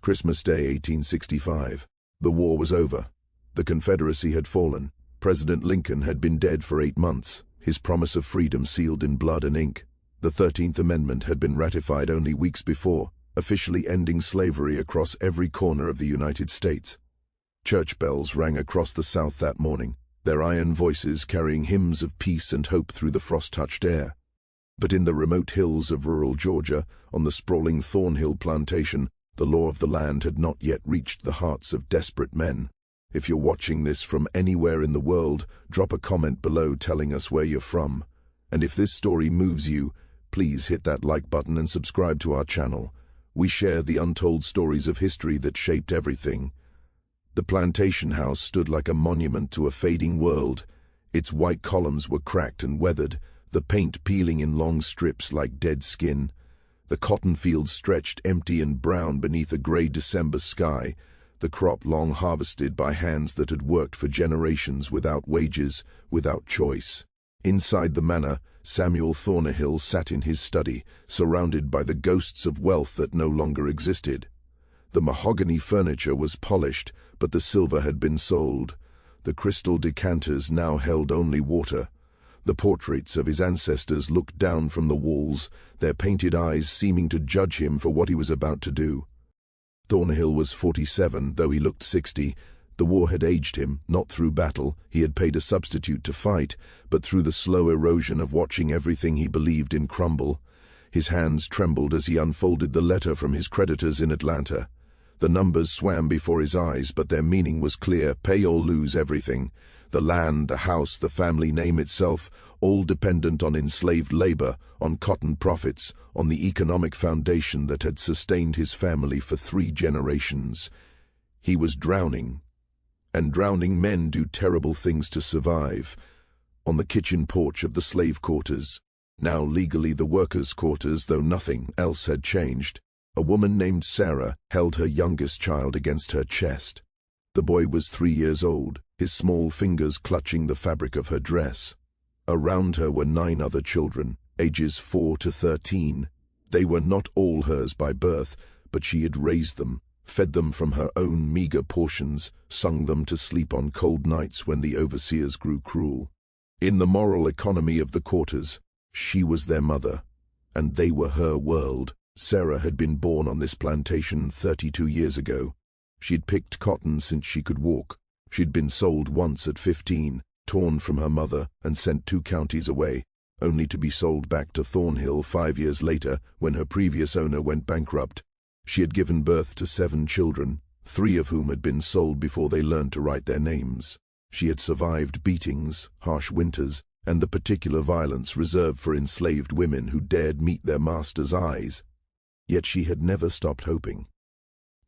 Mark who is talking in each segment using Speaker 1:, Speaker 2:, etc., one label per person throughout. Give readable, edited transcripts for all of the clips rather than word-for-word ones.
Speaker 1: Christmas Day 1865. The war was over. The Confederacy had fallen. President Lincoln had been dead for 8 months, his promise of freedom sealed in blood and ink. The 13th Amendment had been ratified only weeks before, officially ending slavery across every corner of the United States. Church bells rang across the South that morning, their iron voices carrying hymns of peace and hope through the frost-touched air. But in the remote hills of rural Georgia, on the sprawling Thornhill Plantation, the law of the land had not yet reached the hearts of desperate men. If you're watching this from anywhere in the world, drop a comment below telling us where you're from. And if this story moves you, please hit that like button and subscribe to our channel. We share the untold stories of history that shaped everything. The plantation house stood like a monument to a fading world. Its white columns were cracked and weathered, the paint peeling in long strips like dead skin. The cotton fields stretched empty and brown beneath a gray December sky, the crop long harvested by hands that had worked for generations without wages, without choice. Inside the manor, Samuel Thornhill sat in his study, surrounded by the ghosts of wealth that no longer existed. The mahogany furniture was polished, but the silver had been sold. The crystal decanters now held only water. The portraits of his ancestors looked down from the walls, their painted eyes seeming to judge him for what he was about to do. Thornhill was 47, though he looked 60. The war had aged him, not through battle, he had paid a substitute to fight, but through the slow erosion of watching everything he believed in crumble. His hands trembled as he unfolded the letter from his creditors in Atlanta. The numbers swam before his eyes, but their meaning was clear: pay or lose everything. The land, the house, the family name itself, all dependent on enslaved labor, on cotton profits, on the economic foundation that had sustained his family for 3 generations. He was drowning. And drowning men do terrible things to survive. On the kitchen porch of the slave quarters, now legally the workers' quarters, though nothing else had changed, a woman named Sarah held her youngest child against her chest. The boy was 3 years old, his small fingers clutching the fabric of her dress. Around her were 9 other children, ages 4 to 13. They were not all hers by birth, but she had raised them, fed them from her own meager portions, sung them to sleep on cold nights when the overseers grew cruel. In the moral economy of the quarters, she was their mother, and they were her world. Sarah had been born on this plantation 32 years ago. She'd picked cotton since she could walk. She'd been sold once at 15, torn from her mother and sent 2 counties away, only to be sold back to Thornhill 5 years later when her previous owner went bankrupt. She had given birth to 7 children, 3 of whom had been sold before they learned to write their names. She had survived beatings, harsh winters, and the particular violence reserved for enslaved women who dared meet their master's eyes. Yet she had never stopped hoping.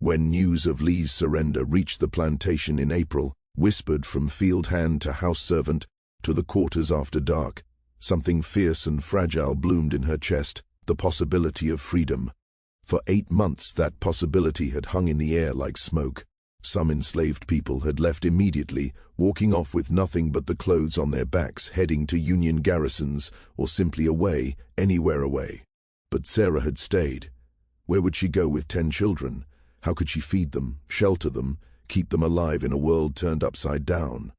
Speaker 1: When news of Lee's surrender reached the plantation in April, whispered from field hand to house servant to the quarters after dark, something fierce and fragile bloomed in her chest: the possibility of freedom. For 8 months that possibility had hung in the air like smoke. Some enslaved people had left immediately, walking off with nothing but the clothes on their backs, heading to Union garrisons or simply away, anywhere away. But Sarah had stayed. Where would she go with 10 children? How could she feed them, shelter them, keep them alive in a world turned upside down?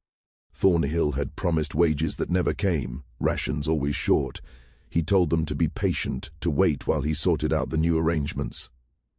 Speaker 1: Thornhill had promised wages that never came, rations always short. He told them to be patient, to wait while he sorted out the new arrangements.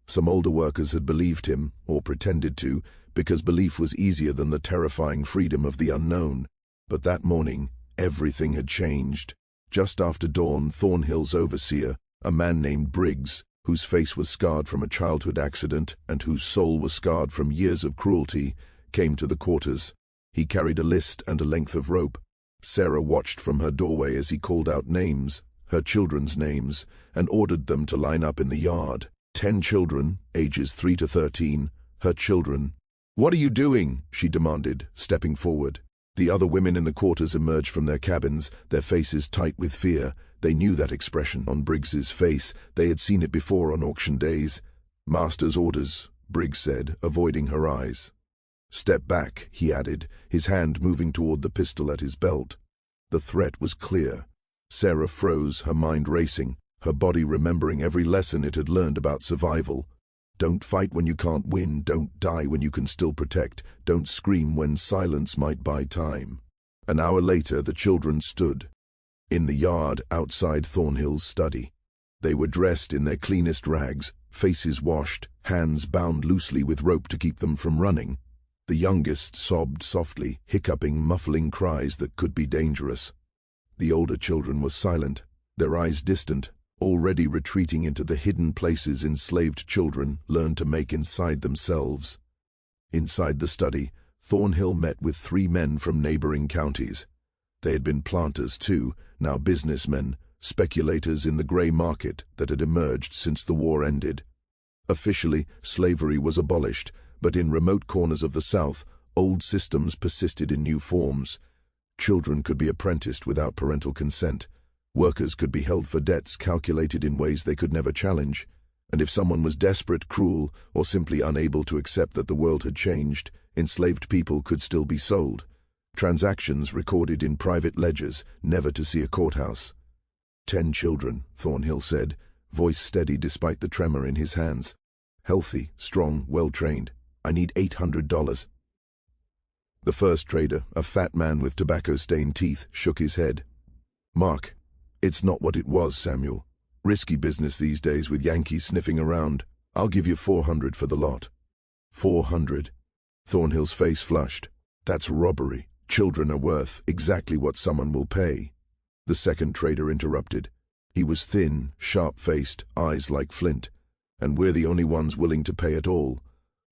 Speaker 1: Some older workers had believed him, or pretended to, because belief was easier than the terrifying freedom of the unknown. But that morning, everything had changed. Just after dawn, Thornhill's overseer, a man named Briggs, whose face was scarred from a childhood accident and whose soul was scarred from years of cruelty, came to the quarters. He carried a list and a length of rope. Sarah watched from her doorway as he called out names, her children's names, and ordered them to line up in the yard. 10 children, ages 3 to 13, her children. "What are you doing?" she demanded, stepping forward. The other women in the quarters emerged from their cabins, their faces tight with fear. They knew that expression on Briggs's face. They had seen it before on auction days. "Master's orders," Briggs said, avoiding her eyes. "Step back," he added, his hand moving toward the pistol at his belt. The threat was clear. Sarah froze, her mind racing, her body remembering every lesson it had learned about survival. Don't fight when you can't win, don't die when you can still protect, don't scream when silence might buy time. An hour later, the children stood in the yard outside Thornhill's study. They were dressed in their cleanest rags, faces washed, hands bound loosely with rope to keep them from running. The youngest sobbed softly, hiccuping, muffling cries that could be dangerous. The older children were silent, their eyes distant, already retreating into the hidden places enslaved children learned to make inside themselves. Inside the study, Thornhill met with 3 men from neighboring counties. They had been planters too, now businessmen, speculators in the grey market that had emerged since the war ended. Officially, slavery was abolished, but in remote corners of the South, old systems persisted in new forms. Children could be apprenticed without parental consent. Workers could be held for debts calculated in ways they could never challenge. And if someone was desperate, cruel, or simply unable to accept that the world had changed, enslaved people could still be sold. Transactions recorded in private ledgers, never to see a courthouse. 10 children, Thornhill said, voice steady despite the tremor in his hands. Healthy, strong, well-trained. I need $800. The first trader, a fat man with tobacco-stained teeth, shook his head. Mark, it's not what it was, Samuel. Risky business these days with Yankees sniffing around. I'll give you $400 for the lot. 400. Thornhill's face flushed. That's robbery. Children are worth exactly what someone will pay. The second trader interrupted. He was thin, sharp-faced, eyes like flint. And we're the only ones willing to pay at all.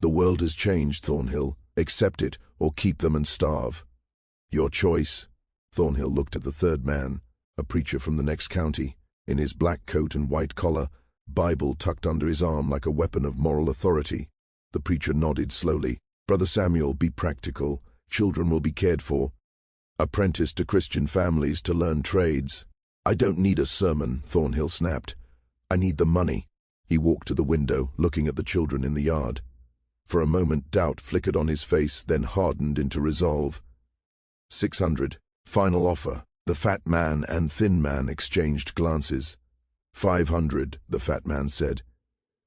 Speaker 1: The world has changed, Thornhill. Accept it, or keep them and starve. Your choice. Thornhill looked at the third man, a preacher from the next county, in his black coat and white collar, Bible tucked under his arm like a weapon of moral authority. The preacher nodded slowly. Brother Samuel, be practical. Children will be cared for. Apprenticed to Christian families to learn trades. I don't need a sermon, Thornhill snapped. I need the money. He walked to the window, looking at the children in the yard. For a moment doubt flickered on his face, then hardened into resolve. 600. Final offer. The fat man and thin man exchanged glances. 500, the fat man said.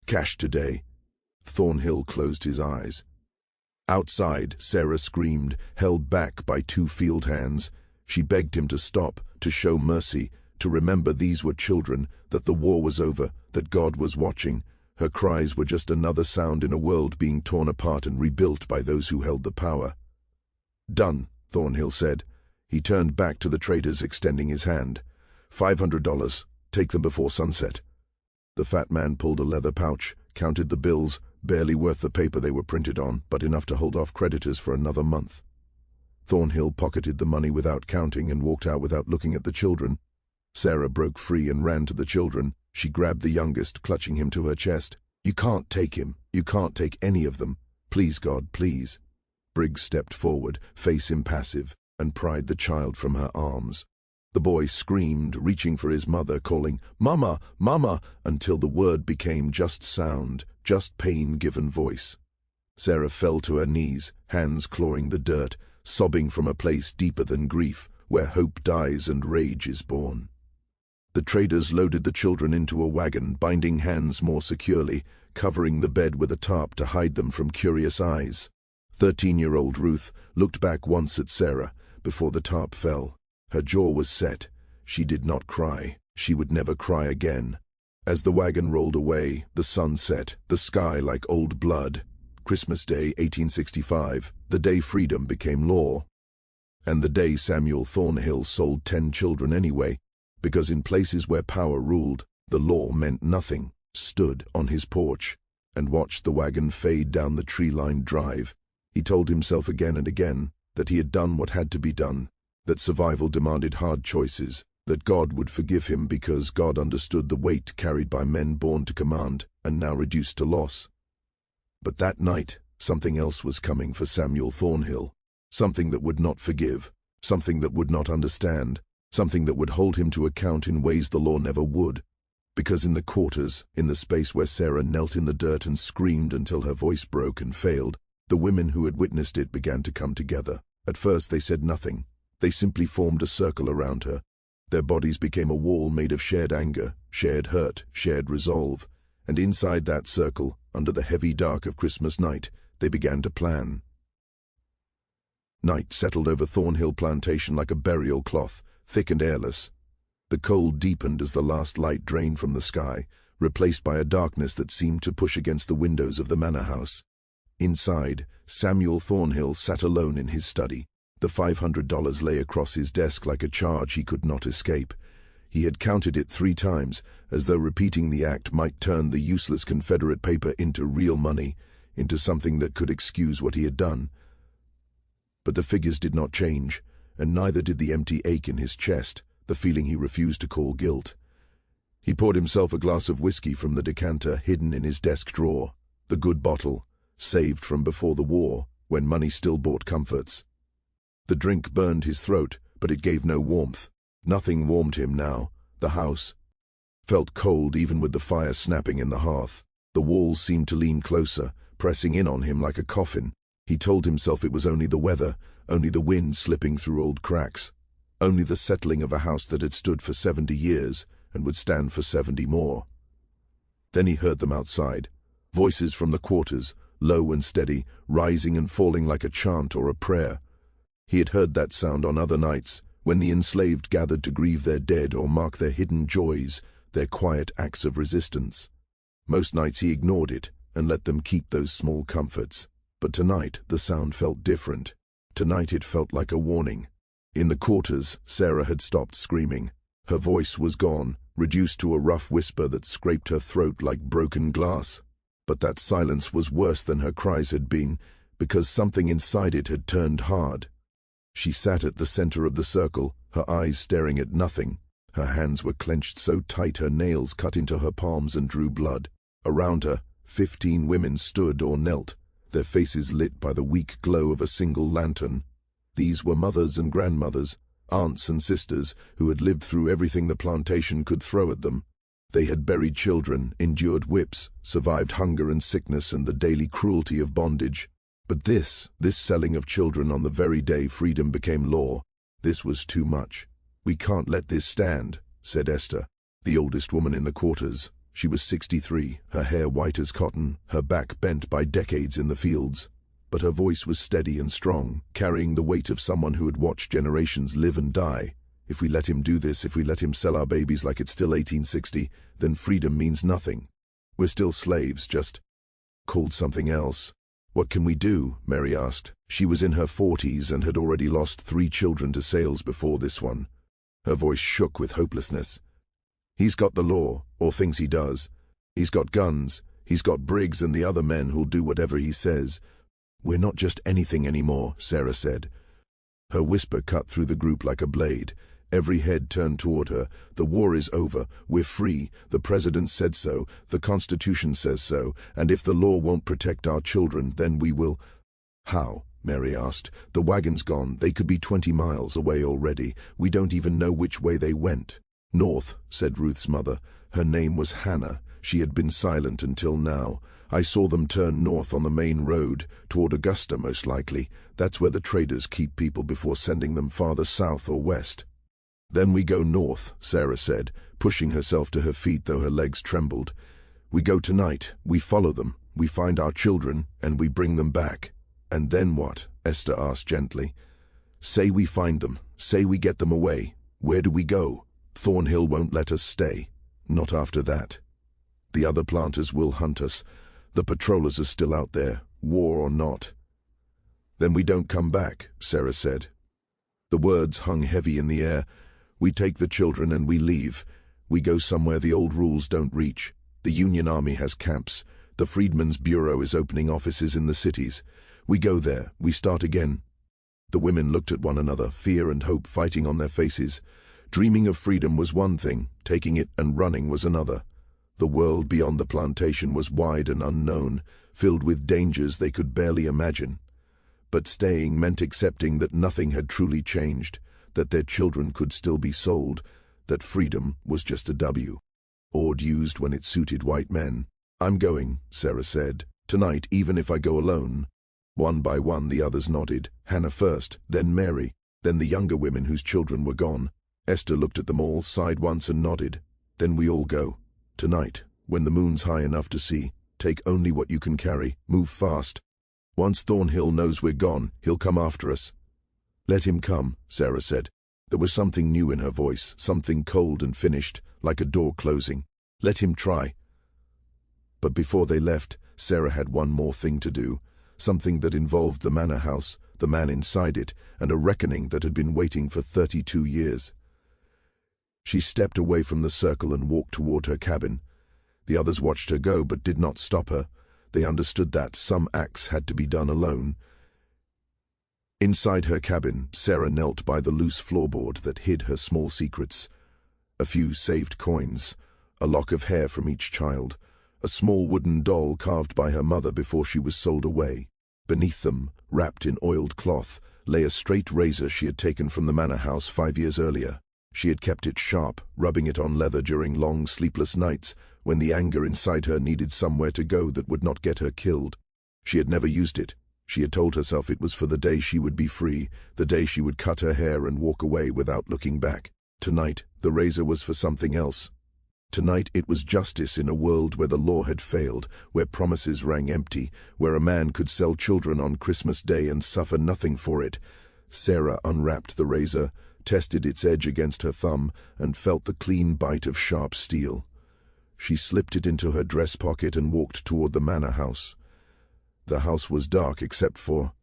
Speaker 1: Cash today. Thornhill closed his eyes. Outside, Sarah screamed, held back by 2 field hands. She begged him to stop, to show mercy, to remember these were children, that the war was over, that God was watching. Her cries were just another sound in a world being torn apart and rebuilt by those who held the power. Done, Thornhill said. He turned back to the traders, extending his hand. $500. Take them before sunset. The fat man pulled a leather pouch, counted the bills, barely worth the paper they were printed on, but enough to hold off creditors for another month. Thornhill pocketed the money without counting and walked out without looking at the children. Sarah broke free and ran to the children. She grabbed the youngest, clutching him to her chest. You can't take him. You can't take any of them. Please, God, please. Briggs stepped forward, face impassive, and pried the child from her arms. The boy screamed, reaching for his mother, calling, Mama, Mama, until the word became just sound, just pain-given voice. Sarah fell to her knees, hands clawing the dirt, sobbing from a place deeper than grief, where hope dies and rage is born. The traders loaded the children into a wagon, binding hands more securely, covering the bed with a tarp to hide them from curious eyes. 13-year-old Ruth looked back once at Sarah before the tarp fell. Her jaw was set. She did not cry. She would never cry again. As the wagon rolled away, the sun set, the sky like old blood. Christmas Day, 1865, the day freedom became law. And the day Samuel Thornhill sold 10 children anyway, because in places where power ruled, the law meant nothing, stood on his porch, and watched the wagon fade down the tree-lined drive. He told himself again and again that he had done what had to be done, that survival demanded hard choices, that God would forgive him because God understood the weight carried by men born to command and now reduced to loss. But that night, something else was coming for Samuel Thornhill, something that would not forgive, something that would not understand, something that would hold him to account in ways the law never would. Because in the quarters, in the space where Sarah knelt in the dirt and screamed until her voice broke and failed, the women who had witnessed it began to come together. At first they said nothing. They simply formed a circle around her. Their bodies became a wall made of shared anger, shared hurt, shared resolve. And inside that circle, under the heavy dark of Christmas night, they began to plan. Night settled over Thornhill Plantation like a burial cloth, thick and airless. The cold deepened as the last light drained from the sky, replaced by a darkness that seemed to push against the windows of the manor house. Inside, Samuel Thornhill sat alone in his study. The $500 lay across his desk like a charge he could not escape. He had counted it 3 times, as though repeating the act might turn the useless Confederate paper into real money, into something that could excuse what he had done. But the figures did not change, and neither did the empty ache in his chest, the feeling he refused to call guilt. He poured himself a glass of whiskey from the decanter hidden in his desk drawer, the good bottle, saved from before the war, when money still bought comforts. The drink burned his throat, but it gave no warmth. Nothing warmed him now. The house felt cold even with the fire snapping in the hearth. The walls seemed to lean closer, pressing in on him like a coffin. He told himself it was only the weather, only the wind slipping through old cracks, only the settling of a house that had stood for 70 years and would stand for 70 more. Then he heard them outside, voices from the quarters, low and steady, rising and falling like a chant or a prayer. He had heard that sound on other nights, when the enslaved gathered to grieve their dead or mark their hidden joys, their quiet acts of resistance. Most nights he ignored it and let them keep those small comforts. But tonight the sound felt different. Tonight it felt like a warning. In the quarters, Sarah had stopped screaming. Her voice was gone, reduced to a rough whisper that scraped her throat like broken glass. But that silence was worse than her cries had been, because something inside it had turned hard. She sat at the center of the circle, her eyes staring at nothing. Her hands were clenched so tight her nails cut into her palms and drew blood. Around her, 15 women stood or knelt, their faces lit by the weak glow of a single lantern. These were mothers and grandmothers, aunts and sisters, who had lived through everything the plantation could throw at them. They had buried children, endured whips, survived hunger and sickness and the daily cruelty of bondage. But this selling of children on the very day freedom became law, this was too much. "We can't let this stand," said Esther, the oldest woman in the quarters. She was 63, her hair white as cotton, her back bent by decades in the fields. But her voice was steady and strong, carrying the weight of someone who had watched generations live and die. "If we let him do this, if we let him sell our babies like it's still 1860, then freedom means nothing. We're still slaves, just called something else." "What can we do?" Mary asked. She was in her 40s and had already lost 3 children to sales before this one. Her voice shook with hopelessness. "He's got the law, or thinks he does. He's got guns. He's got Briggs and the other men who'll do whatever he says." "We're not just anything anymore," Sarah said. Her whisper cut through the group like a blade. Every head turned toward her. "The war is over. We're free. The president said so. The Constitution says so. And if the law won't protect our children, then we will." "How?" Mary asked. "The wagon's gone. They could be 20 miles away already. We don't even know which way they went." "North," said Ruth's mother. Her name was Hannah. She had been silent until now. "I saw them turn north on the main road, toward Augusta most likely. That's where the traders keep people before sending them farther south or west." "Then we go north," Sarah said, pushing herself to her feet though her legs trembled. "We go tonight, we follow them, we find our children, and we bring them back." "And then what?" Esther asked gently. "Say we find them, say we get them away. Where do we go? Thornhill won't let us stay. Not after that. The other planters will hunt us. The patrollers are still out there, war or not." "Then we don't come back," Sarah said. The words hung heavy in the air. "We take the children and we leave. We go somewhere the old rules don't reach. The Union Army has camps. The Freedmen's Bureau is opening offices in the cities. We go there, we start again." The women looked at one another, fear and hope fighting on their faces. Dreaming of freedom was one thing, taking it and running was another. The world beyond the plantation was wide and unknown, filled with dangers they could barely imagine. But staying meant accepting that nothing had truly changed, that their children could still be sold, that freedom was just a W. Ord used when it suited white men. "I'm going," Sarah said. "Tonight, even if I go alone." One by one the others nodded. Hannah first, then Mary, then the younger women whose children were gone. Esther looked at them all, sighed once and nodded. "Then we all go. Tonight, when the moon's high enough to see." Take only what you can carry. Move fast. Once Thornhill knows we're gone, he'll come after us." "Let him come," Sarah said. There was something new in her voice, something cold and finished, like a door closing. "Let him try." But before they left, Sarah had one more thing to do, something that involved the manor house, the man inside it, and a reckoning that had been waiting for 32 years. She stepped away from the circle and walked toward her cabin. The others watched her go but did not stop her. They understood that some acts had to be done alone. Inside her cabin, Sarah knelt by the loose floorboard that hid her small secrets. A few saved coins, a lock of hair from each child, a small wooden doll carved by her mother before she was sold away. Beneath them, wrapped in oiled cloth, lay a straight razor she had taken from the manor house 5 years earlier. She had kept it sharp, rubbing it on leather during long, sleepless nights when the anger inside her needed somewhere to go that would not get her killed. She had never used it. She had told herself it was for the day she would be free, the day she would cut her hair and walk away without looking back. Tonight, the razor was for something else. Tonight it was justice in a world where the law had failed, where promises rang empty, where a man could sell children on Christmas Day and suffer nothing for it. Sarah unwrapped the razor, tested its edge against her thumb, and felt the clean bite of sharp steel. She slipped it into her dress pocket and walked toward the manor house. The house was dark except for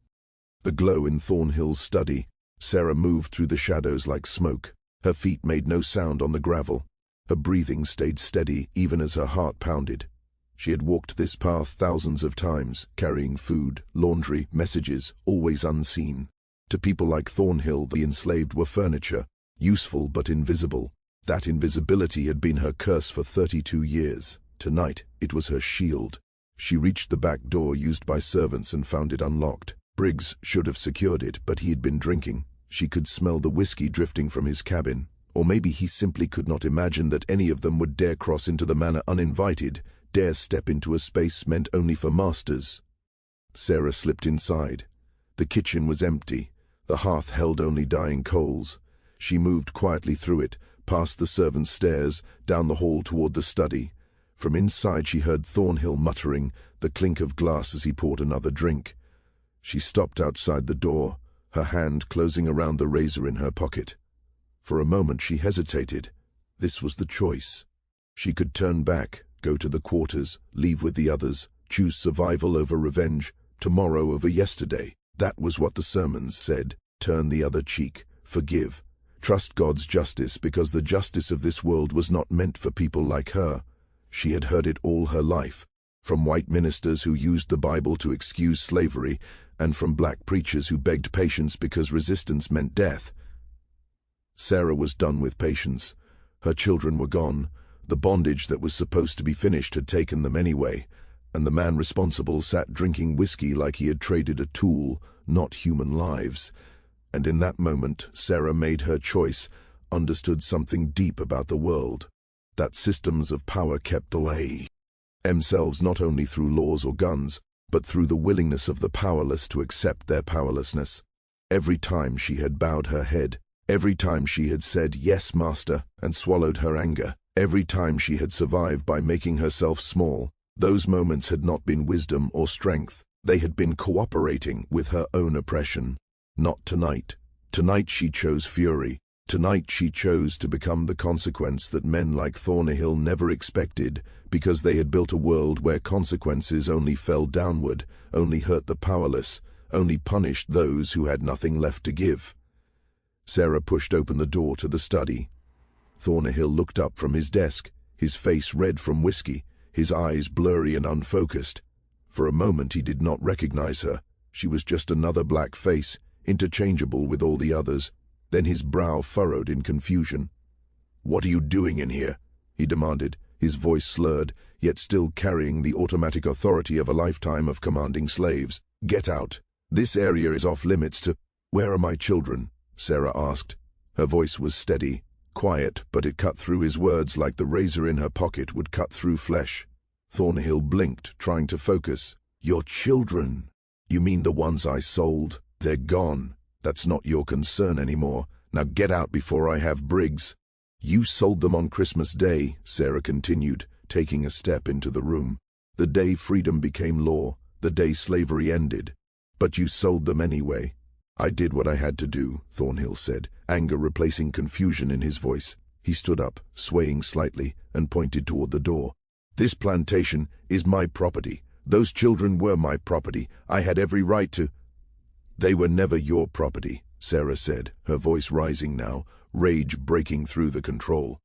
Speaker 1: the glow in Thornhill's study. Sarah moved through the shadows like smoke. Her feet made no sound on the gravel. Her breathing stayed steady even as her heart pounded. She had walked this path thousands of times, carrying food, laundry, messages, always unseen. To people like Thornhill, the enslaved were furniture, useful but invisible. That invisibility had been her curse for 32 years. Tonight, it was her shield. She reached the back door used by servants and found it unlocked. Briggs should have secured it, but he had been drinking. She could smell the whiskey drifting from his cabin. Or maybe he simply could not imagine that any of them would dare cross into the manor uninvited, dare step into a space meant only for masters. Sarah slipped inside. The kitchen was empty. The hearth held only dying coals. She moved quietly through it, past the servants' stairs, down the hall toward the study. From inside she heard Thornhill muttering, the clink of glass as he poured another drink. She stopped outside the door, her hand closing around the razor in her pocket. For a moment she hesitated. This was the choice. She could turn back, go to the quarters, leave with the others, choose survival over revenge, tomorrow over yesterday. That was what the sermons said. Turn the other cheek, forgive. Trust God's justice because the justice of this world was not meant for people like her. She had heard it all her life, from white ministers who used the Bible to excuse slavery, and from black preachers who begged patience because resistance meant death. Sarah was done with patience. Her children were gone. The bondage that was supposed to be finished had taken them anyway, and the man responsible sat drinking whiskey like he had traded a tool, not human lives. And in that moment, Sarah made her choice, understood something deep about the world, that systems of power kept away themselves not only through laws or guns, but through the willingness of the powerless to accept their powerlessness. Every time she had bowed her head, every time she had said, "Yes, Master," and swallowed her anger, every time she had survived by making herself small, those moments had not been wisdom or strength. They had been cooperating with her own oppression. Not tonight. Tonight she chose fury. Tonight she chose to become the consequence that men like Thornhill never expected, because they had built a world where consequences only fell downward, only hurt the powerless, only punished those who had nothing left to give. Sarah pushed open the door to the study. Thornhill looked up from his desk, his face red from whiskey, his eyes blurry and unfocused. For a moment he did not recognize her. She was just another black face, interchangeable with all the others. Then his brow furrowed in confusion. "What are you doing in here?" he demanded, his voice slurred, yet still carrying the automatic authority of a lifetime of commanding slaves. "Get out. This area is off limits to—" "Where are my children?" Sarah asked. Her voice was steady, quiet, but it cut through his words like the razor in her pocket would cut through flesh. Thornhill blinked, trying to focus. "Your children? You mean the ones I sold? They're gone. That's not your concern anymore. Now get out before I have Briggs." "You sold them on Christmas Day," Sarah continued, taking a step into the room. The day freedom became law, the day slavery ended. But you sold them anyway. I did what I had to do, Thornhill said, anger replacing confusion in his voice. He stood up, swaying slightly, and pointed toward the door. This plantation is my property. Those children were my property. I had every right to— They were never your property, Sarah said, her voice rising now, rage breaking through the control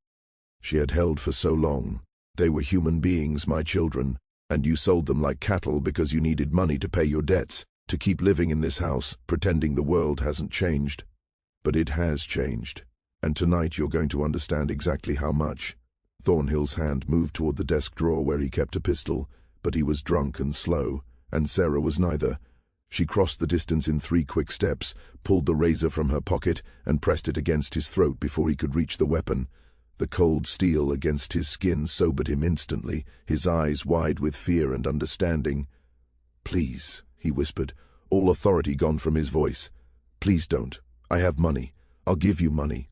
Speaker 1: she had held for so long. They were human beings, my children, and you sold them like cattle because you needed money to pay your debts, to keep living in this house, pretending the world hasn't changed. But it has changed, and tonight you're going to understand exactly how much. Thornhill's hand moved toward the desk drawer where he kept a pistol, but he was drunk and slow, and Sarah was neither. She crossed the distance in 3 quick steps, pulled the razor from her pocket, and pressed it against his throat before he could reach the weapon. The cold steel against his skin sobered him instantly, his eyes wide with fear and understanding. "Please," he whispered, all authority gone from his voice. "Please don't. I have money. I'll give you money.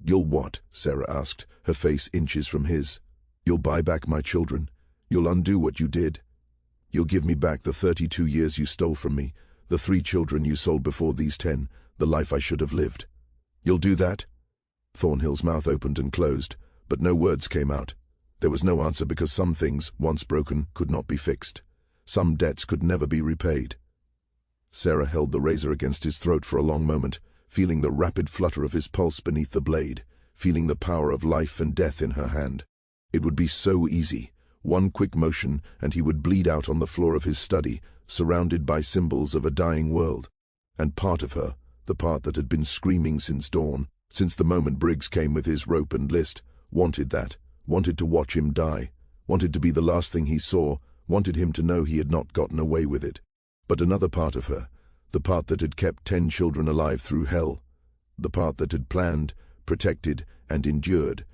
Speaker 1: You'll what?" Sarah asked, her face inches from his. "You'll buy back my children. You'll undo what you did. You'll give me back the 32 years you stole from me, the 3 children you sold before these 10, the life I should have lived. You'll do that?" Thornhill's mouth opened and closed, but no words came out. There was no answer because some things, once broken, could not be fixed. Some debts could never be repaid. Sarah held the razor against his throat for a long moment, feeling the rapid flutter of his pulse beneath the blade, feeling the power of life and death in her hand. It would be so easy. One quick motion, and he would bleed out on the floor of his study, surrounded by symbols of a dying world. And part of her, the part that had been screaming since dawn, since the moment Briggs came with his rope and list, wanted that, wanted to watch him die, wanted to be the last thing he saw, wanted him to know he had not gotten away with it. But another part of her, the part that had kept 10 children alive through hell, the part that had planned, protected, and endured,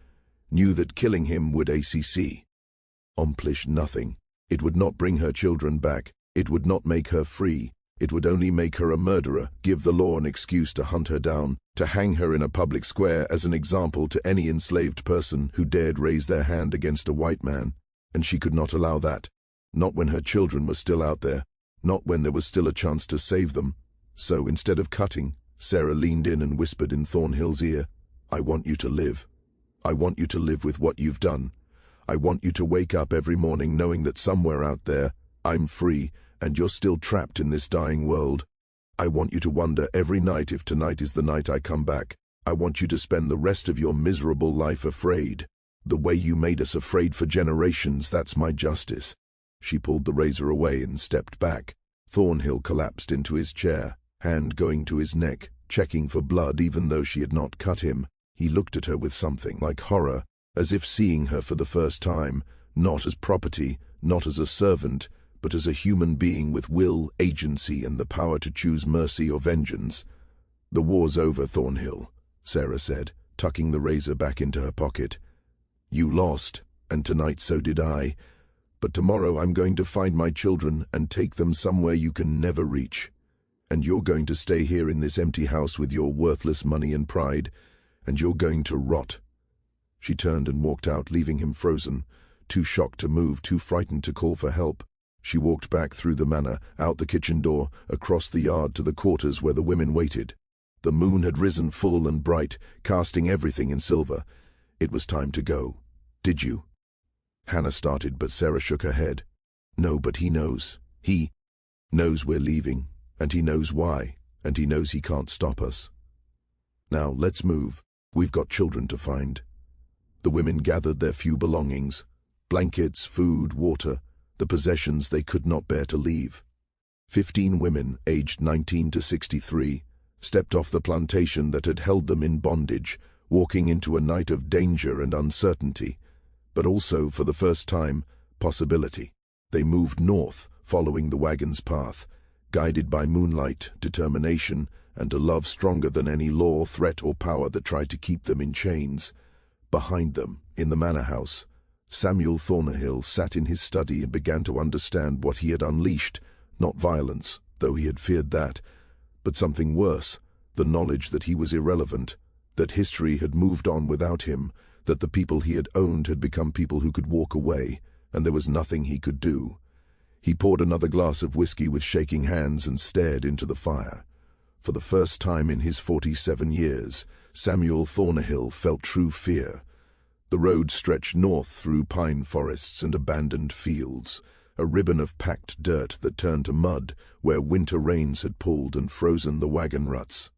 Speaker 1: knew that killing him would accomplish nothing. It would not bring her children back. It would not make her free. It would only make her a murderer, give the law an excuse to hunt her down, to hang her in a public square as an example to any enslaved person who dared raise their hand against a white man. And she could not allow that. Not when her children were still out there. Not when there was still a chance to save them. So instead of cutting, Sarah leaned in and whispered in Thornhill's ear, "I want you to live. I want you to live with what you've done. I want you to wake up every morning knowing that somewhere out there, I'm free, and you're still trapped in this dying world. I want you to wonder every night if tonight is the night I come back. I want you to spend the rest of your miserable life afraid. The way you made us afraid for generations, that's my justice." She pulled the razor away and stepped back. Thornhill collapsed into his chair, hand going to his neck, checking for blood even though she had not cut him. He looked at her with something like horror, as if seeing her for the first time, not as property, not as a servant, but as a human being with will, agency, and the power to choose mercy or vengeance. "The war's over, Thornhill," Sarah said, tucking the razor back into her pocket. "You lost, and tonight so did I. But tomorrow I'm going to find my children and take them somewhere you can never reach. And you're going to stay here in this empty house with your worthless money and pride, and you're going to rot." She turned and walked out, leaving him frozen, too shocked to move, too frightened to call for help. She walked back through the manor, out the kitchen door, across the yard to the quarters where the women waited. The moon had risen full and bright, casting everything in silver. It was time to go. "Did you?" Hannah started, but Sarah shook her head. "No, but he knows. He knows we're leaving, and he knows why, and he knows he can't stop us. Now, let's move. We've got children to find." The women gathered their few belongings, blankets, food, water, the possessions they could not bear to leave. 15 women, aged 19 to 63, stepped off the plantation that had held them in bondage, walking into a night of danger and uncertainty, but also, for the first time, possibility. They moved north, following the wagon's path, guided by moonlight, determination, and a love stronger than any law, threat, or power that tried to keep them in chains. Behind them, in the manor house, Samuel Thornhill sat in his study and began to understand what he had unleashed, not violence, though he had feared that, but something worse, the knowledge that he was irrelevant, that history had moved on without him, that the people he had owned had become people who could walk away, and there was nothing he could do. He poured another glass of whiskey with shaking hands and stared into the fire. For the first time in his 47 years, Samuel Thornhill felt true fear. The road stretched north through pine forests and abandoned fields, a ribbon of packed dirt that turned to mud where winter rains had pulled and frozen the wagon ruts.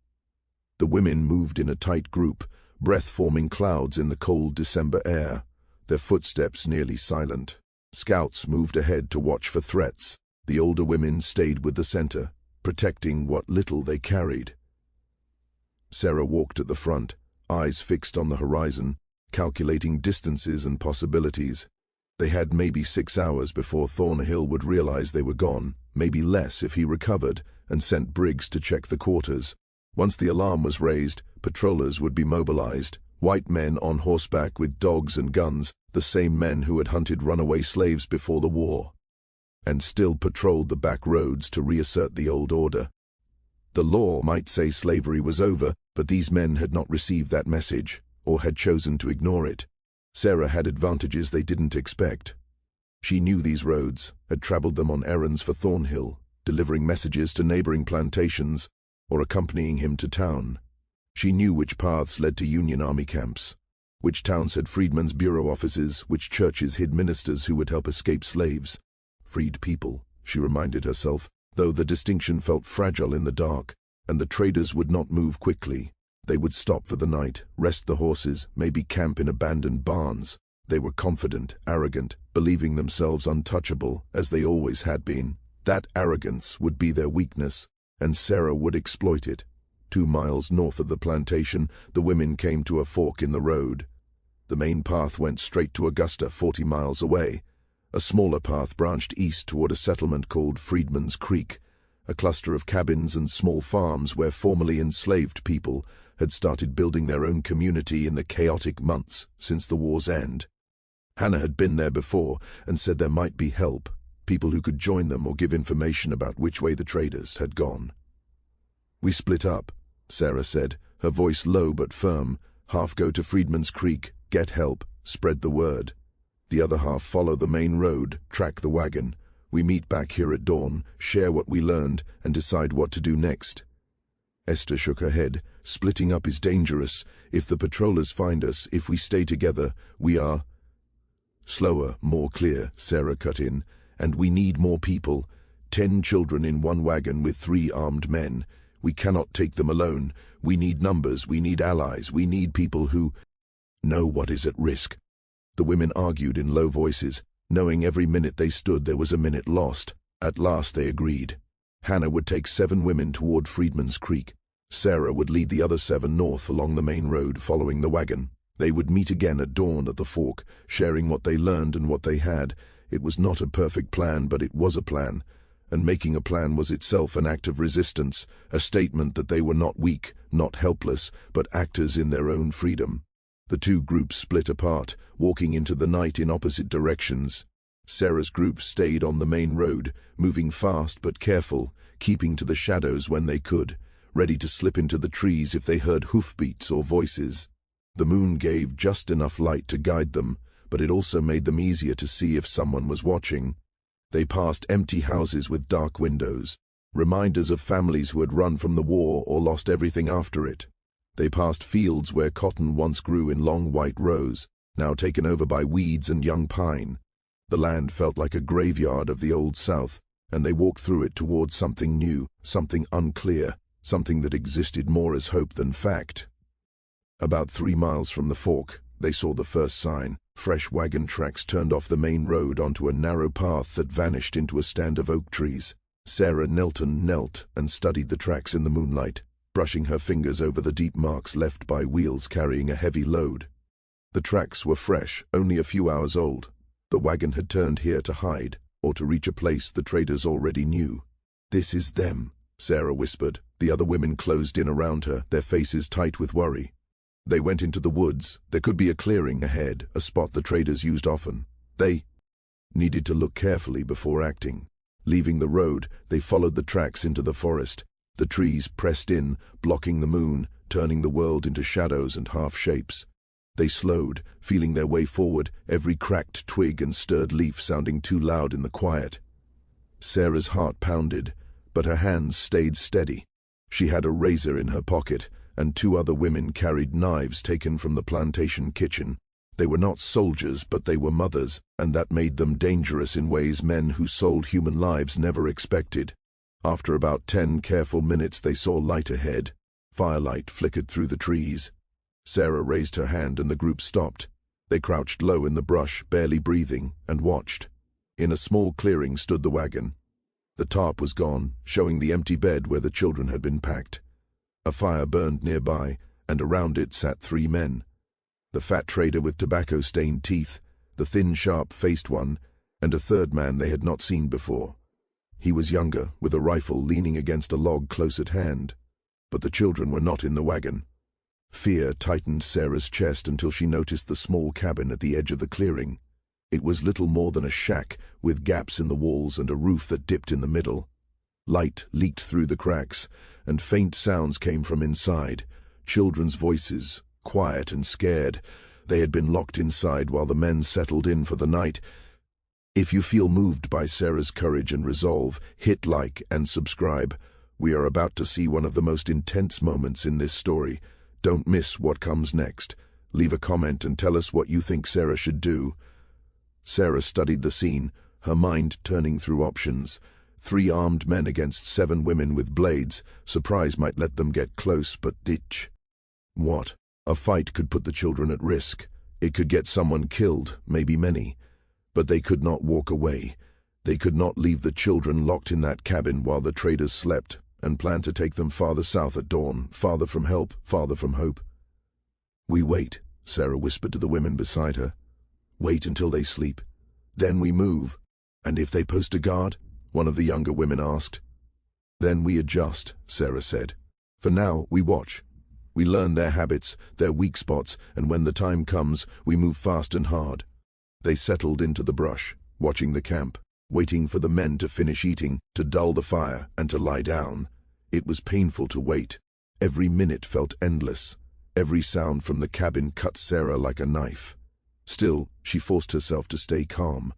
Speaker 1: The women moved in a tight group, breath-forming clouds in the cold December air, their footsteps nearly silent. Scouts moved ahead to watch for threats. The older women stayed with the center, protecting what little they carried. Sarah walked at the front, eyes fixed on the horizon, calculating distances and possibilities. They had maybe 6 hours before Thornhill would realize they were gone, maybe less if he recovered and sent Briggs to check the quarters. Once the alarm was raised, patrollers would be mobilized, white men on horseback with dogs and guns, the same men who had hunted runaway slaves before the war, and still patrolled the back roads to reassert the old order. The law might say slavery was over, but these men had not received that message, or had chosen to ignore it. Sarah had advantages they didn't expect. She knew these roads, had traveled them on errands for Thornhill, delivering messages to neighboring plantations, or accompanying him to town. She knew which paths led to Union Army camps, which towns had freedmen's bureau offices, which churches hid ministers who would help escape slaves. Freed people, she reminded herself, though the distinction felt fragile in the dark, and the traders would not move quickly. They would stop for the night, rest the horses, maybe camp in abandoned barns. They were confident, arrogant, believing themselves untouchable, as they always had been. That arrogance would be their weakness, and Sarah would exploit it. 2 miles north of the plantation, the women came to a fork in the road. The main path went straight to Augusta, 40 miles away. A smaller path branched east toward a settlement called Freedman's Creek, a cluster of cabins and small farms where formerly enslaved people had started building their own community in the chaotic months since the war's end. Hannah had been there before and said there might be help, people who could join them or give information about which way the traders had gone. "We split up," Sarah said, her voice low but firm. "Half go to Freedman's Creek, get help, spread the word. The other half follow the main road, track the wagon. We meet back here at dawn, share what we learned, and decide what to do next." Esther shook her head. "Splitting up is dangerous. If the patrollers find us, if we stay together, we are—" "Slower, more clear," Sarah cut in. "And we need more people. 10 children in one wagon with 3 armed men. We cannot take them alone. We need numbers, we need allies, we need people who know what is at risk." The women argued in low voices, knowing every minute they stood there was a minute lost. At last they agreed. Hannah would take 7 women toward Freedman's Creek. Sarah would lead the other 7 north along the main road, following the wagon. They would meet again at dawn at the fork, sharing what they learned and what they had. It was not a perfect plan, but it was a plan. And making a plan was itself an act of resistance, a statement that they were not weak, not helpless, but actors in their own freedom. The 2 groups split apart, walking into the night in opposite directions. Sarah's group stayed on the main road, moving fast but careful, keeping to the shadows when they could, ready to slip into the trees if they heard hoofbeats or voices. The moon gave just enough light to guide them, but it also made them easier to see if someone was watching. They passed empty houses with dark windows, reminders of families who had run from the war or lost everything after it. They passed fields where cotton once grew in long white rows, now taken over by weeds and young pine. The land felt like a graveyard of the Old South, and they walked through it towards something new, something unclear, something that existed more as hope than fact. About 3 miles from the fork, they saw the first sign. Fresh wagon tracks turned off the main road onto a narrow path that vanished into a stand of oak trees. Sarah knelt and studied the tracks in the moonlight, brushing her fingers over the deep marks left by wheels carrying a heavy load. The tracks were fresh, only a few hours old. The wagon had turned here to hide, or to reach a place the traders already knew. "This is them," Sarah whispered. The other women closed in around her, their faces tight with worry. They went into the woods. There could be a clearing ahead, a spot the traders used often. They needed to look carefully before acting. Leaving the road, they followed the tracks into the forest. The trees pressed in, blocking the moon, turning the world into shadows and half-shapes. They slowed, feeling their way forward, every cracked twig and stirred leaf sounding too loud in the quiet. Sarah's heart pounded, but her hands stayed steady. She had a razor in her pocket, and two other women carried knives taken from the plantation kitchen. They were not soldiers, but they were mothers, and that made them dangerous in ways men who sold human lives never expected. After about 10 careful minutes, they saw light ahead. Firelight flickered through the trees. Sarah raised her hand and the group stopped. They crouched low in the brush, barely breathing, and watched. In a small clearing stood the wagon. The tarp was gone, showing the empty bed where the children had been packed. A fire burned nearby, and around it sat 3 men. The fat trader with tobacco-stained teeth, the thin, sharp-faced one, and a third man they had not seen before. He was younger, with a rifle leaning against a log close at hand. But the children were not in the wagon. Fear tightened Sarah's chest until she noticed the small cabin at the edge of the clearing. It was little more than a shack, with gaps in the walls and a roof that dipped in the middle. Light leaked through the cracks, and faint sounds came from inside. Children's voices, quiet and scared. They had been locked inside while the men settled in for the night. If you feel moved by Sarah's courage and resolve, hit like and subscribe. We are about to see one of the most intense moments in this story. Don't miss what comes next. Leave a comment and tell us what you think Sarah should do. Sarah studied the scene, her mind turning through options. 3 armed men against 7 women with blades. Surprise might let them get close, but ditch. What? A fight could put the children at risk. It could get someone killed, maybe many. But they could not walk away. They could not leave the children locked in that cabin while the traders slept, and plan to take them farther south at dawn, farther from help, farther from hope. We wait, Sarah whispered to the women beside her. Wait until they sleep. Then we move. And if they post a guard? One of the younger women asked. Then we adjust, Sarah said. For now, we watch. We learn their habits, their weak spots, and when the time comes, we move fast and hard. They settled into the brush, watching the camp, waiting for the men to finish eating, to dull the fire, and to lie down. It was painful to wait. Every minute felt endless. Every sound from the cabin cut Sarah like a knife. Still, she forced herself to stay calm.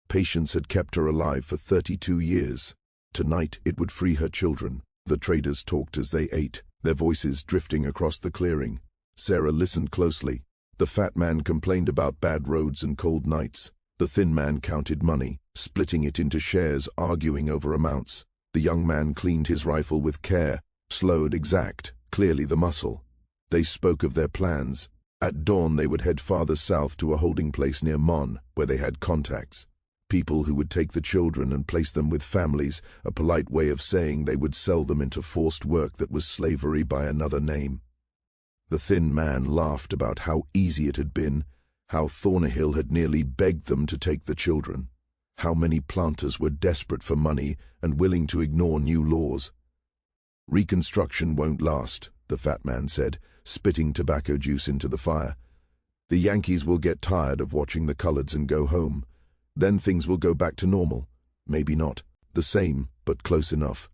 Speaker 1: Patience had kept her alive for 32 years. Tonight it would free her children. The traders talked as they ate, their voices drifting across the clearing. Sarah listened closely. The fat man complained about bad roads and cold nights. The thin man counted money, splitting it into shares, arguing over amounts. The young man cleaned his rifle with care, slow and exact, clearly the muscle. They spoke of their plans. At dawn they would head farther south to a holding place near Mon, where they had contacts. People who would take the children and place them with families, a polite way of saying they would sell them into forced work that was slavery by another name. The thin man laughed about how easy it had been, how Thornhill had nearly begged them to take the children, how many planters were desperate for money and willing to ignore new laws. Reconstruction won't last, the fat man said, spitting tobacco juice into the fire. The Yankees will get tired of watching the coloreds and go home. Then things will go back to normal. Maybe not. The same, but close enough.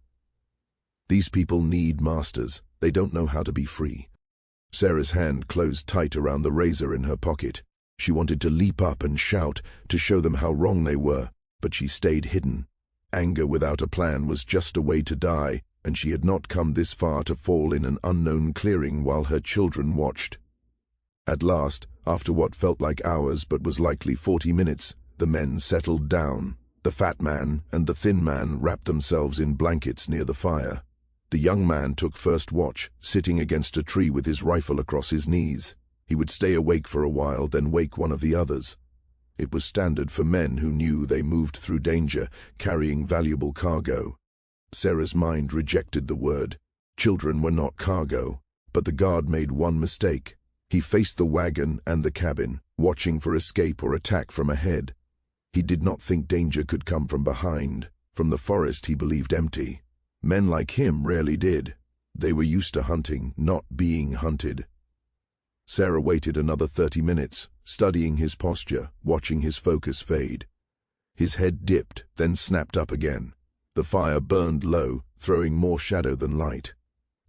Speaker 1: These people need masters. They don't know how to be free. Sarah's hand closed tight around the razor in her pocket. She wanted to leap up and shout, to show them how wrong they were, but she stayed hidden. Anger without a plan was just a way to die, and she had not come this far to fall in an unknown clearing while her children watched. At last, after what felt like hours but was likely 40 minutes, the men settled down. The fat man and the thin man wrapped themselves in blankets near the fire. The young man took first watch, sitting against a tree with his rifle across his knees. He would stay awake for a while, then wake one of the others. It was standard for men who knew they moved through danger, carrying valuable cargo. Sarah's mind rejected the word. Children were not cargo, but the guard made one mistake. He faced the wagon and the cabin, watching for escape or attack from ahead. He did not think danger could come from behind. From the forest he believed empty. Men like him rarely did. They were used to hunting, not being hunted. Sarah waited another 30 minutes, studying his posture, watching his focus fade. His head dipped, then snapped up again. The fire burned low, throwing more shadow than light.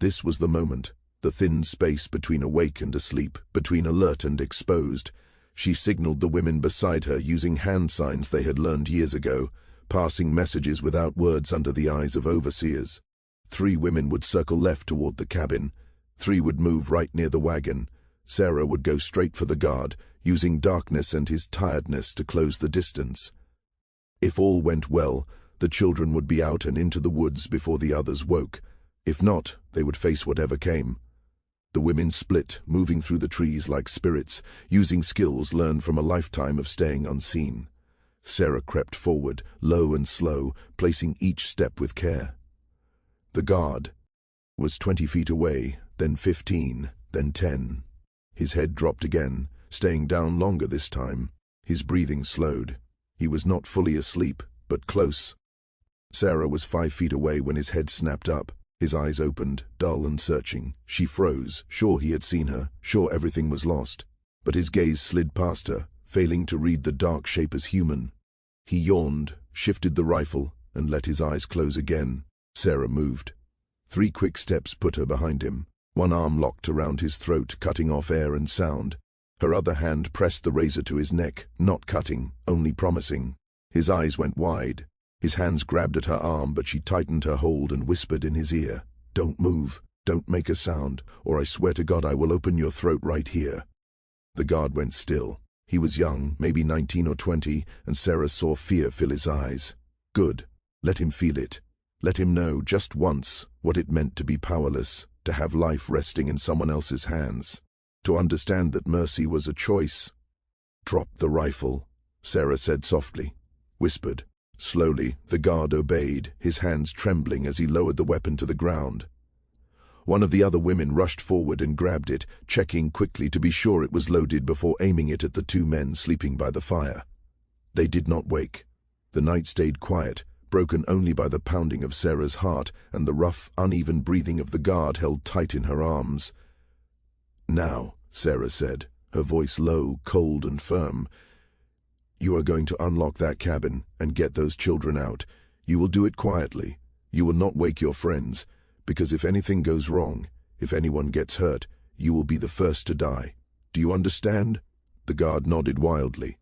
Speaker 1: This was the moment. the thin space between awake and asleep, between alert and exposed. She signaled the women beside her using hand signs they had learned years ago, passing messages without words under the eyes of overseers. 3 women would circle left toward the cabin. 3 would move right near the wagon. Sarah would go straight for the guard, using darkness and his tiredness to close the distance. If all went well, the children would be out and into the woods before the others woke. If not, they would face whatever came. The women split, moving through the trees like spirits, using skills learned from a lifetime of staying unseen. Sarah crept forward, low and slow, placing each step with care. The guard was 20 feet away, then 15, then 10. His head dropped again, staying down longer this time. His breathing slowed. He was not fully asleep, but close. Sarah was 5 feet away when his head snapped up. His eyes opened, dull and searching. She froze, sure he had seen her, sure everything was lost. But his gaze slid past her, failing to read the dark shape as human. He yawned, shifted the rifle, and let his eyes close again. Sarah moved. 3 quick steps put her behind him. One arm locked around his throat, cutting off air and sound. Her other hand pressed the razor to his neck, not cutting, only promising. His eyes went wide. His hands grabbed at her arm, but she tightened her hold and whispered in his ear, "Don't move, don't make a sound, or I swear to God I will open your throat right here." The guard went still. He was young, maybe 19 or 20, and Sarah saw fear fill his eyes. Good. Let him feel it. Let him know, just once, what it meant to be powerless, to have life resting in someone else's hands, to understand that mercy was a choice. "Drop the rifle," Sarah said softly, whispered. Slowly, the guard obeyed, his hands trembling as he lowered the weapon to the ground. One of the other women rushed forward and grabbed it, checking quickly to be sure it was loaded before aiming it at the 2 men sleeping by the fire. They did not wake. The night stayed quiet, broken only by the pounding of Sarah's heart and the rough, uneven breathing of the guard held tight in her arms. "Now," Sarah said, her voice low, cold and firm, "you are going to unlock that cabin and get those children out. You will do it quietly. You will not wake your friends, because if anything goes wrong, if anyone gets hurt, you will be the first to die. Do you understand?" The guard nodded wildly.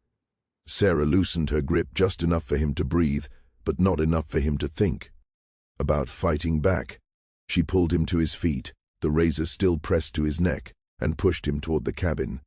Speaker 1: Sarah loosened her grip just enough for him to breathe, but not enough for him to think about fighting back. She pulled him to his feet, the razor still pressed to his neck, and pushed him toward the cabin.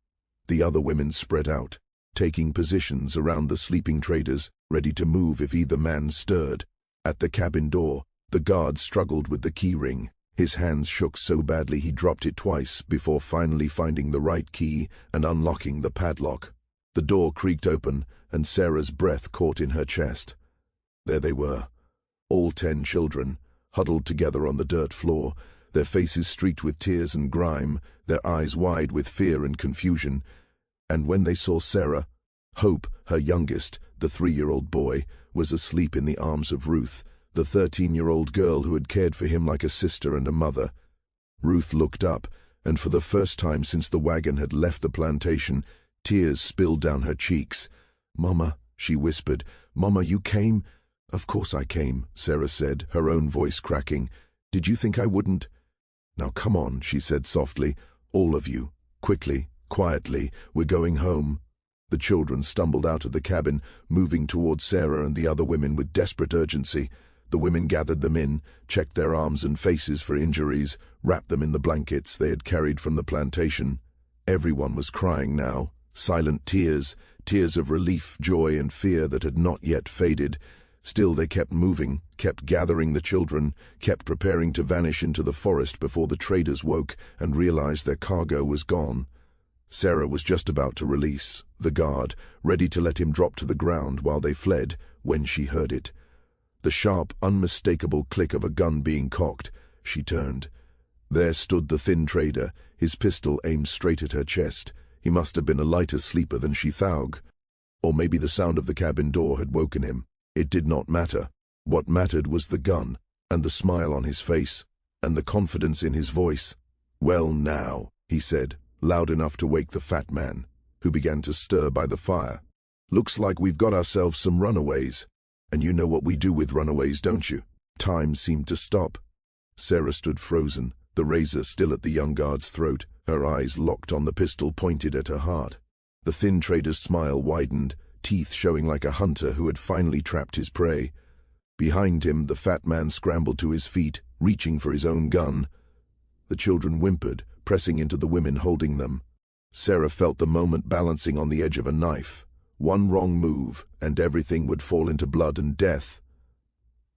Speaker 1: The other women spread out, taking positions around the sleeping traders, ready to move if either man stirred. At the cabin door, the guard struggled with the key ring. His hands shook so badly he dropped it twice before finally finding the right key and unlocking the padlock. The door creaked open, and Sarah's breath caught in her chest. There they were, all 10 children, huddled together on the dirt floor, their faces streaked with tears and grime, their eyes wide with fear and confusion. And when they saw Sarah, Hope, her youngest, the 3-year-old boy, was asleep in the arms of Ruth, the 13-year-old girl who had cared for him like a sister and a mother. Ruth looked up, and for the first time since the wagon had left the plantation, tears spilled down her cheeks. "Mama," she whispered, "Mama, you came?" "Of course I came," Sarah said, her own voice cracking. "Did you think I wouldn't?" "Now come on," she said softly, "all of you, quickly. Quietly, we're going home." The children stumbled out of the cabin, moving towards Sarah and the other women with desperate urgency. The women gathered them in, checked their arms and faces for injuries, wrapped them in the blankets they had carried from the plantation. Everyone was crying now, silent tears, tears of relief, joy and fear that had not yet faded. Still they kept moving, kept gathering the children, kept preparing to vanish into the forest before the traders woke and realized their cargo was gone. Sarah was just about to release the guard, ready to let him drop to the ground while they fled, when she heard it. The sharp, unmistakable click of a gun being cocked. She turned. There stood the thin trader, his pistol aimed straight at her chest. He must have been a lighter sleeper than she thought. Or maybe the sound of the cabin door had woken him. It did not matter. What mattered was the gun, and the smile on his face, and the confidence in his voice. "Well now," he said, loud enough to wake the fat man, who began to stir by the fire. "Looks like we've got ourselves some runaways. And you know what we do with runaways, don't you?" Time seemed to stop. Sarah stood frozen, the razor still at the young guard's throat, her eyes locked on the pistol pointed at her heart. The thin trader's smile widened, teeth showing like a hunter who had finally trapped his prey. Behind him, the fat man scrambled to his feet, reaching for his own gun. The children whimpered, pressing into the women holding them. Sarah felt the moment balancing on the edge of a knife. One wrong move, and everything would fall into blood and death.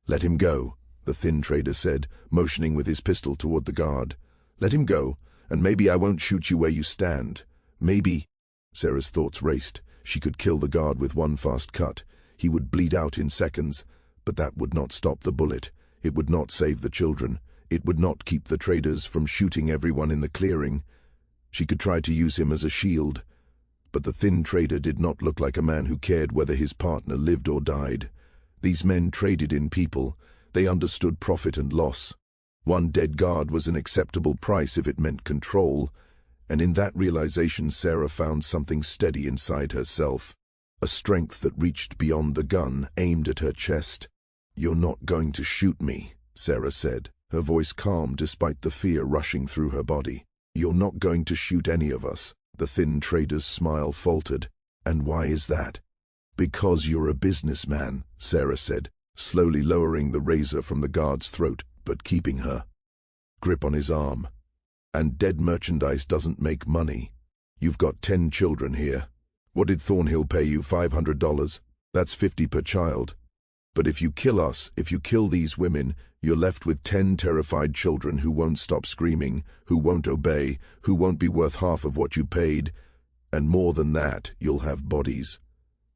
Speaker 1: "Let him go," the thin trader said, motioning with his pistol toward the guard. "Let him go, and maybe I won't shoot you where you stand. Maybe—" Sarah's thoughts raced. She could kill the guard with one fast cut. He would bleed out in seconds, but that would not stop the bullet. It would not save the children. It would not keep the traders from shooting everyone in the clearing. She could try to use him as a shield, but the thin trader did not look like a man who cared whether his partner lived or died. These men traded in people. They understood profit and loss. One dead guard was an acceptable price if it meant control, and in that realization Sarah found something steady inside herself, a strength that reached beyond the gun aimed at her chest. "You're not going to shoot me," Sarah said, her voice calm despite the fear rushing through her body. "You're not going to shoot any of us." The thin trader's smile faltered. "And why is that?" "Because you're a businessman," Sarah said, slowly lowering the razor from the guard's throat, but keeping her grip on his arm. "And dead merchandise doesn't make money. You've got 10 children here. What did Thornhill pay you, $500? That's 50 per child. But if you kill us, if you kill these women, you're left with 10 terrified children who won't stop screaming, who won't obey, who won't be worth half of what you paid. And more than that, you'll have bodies.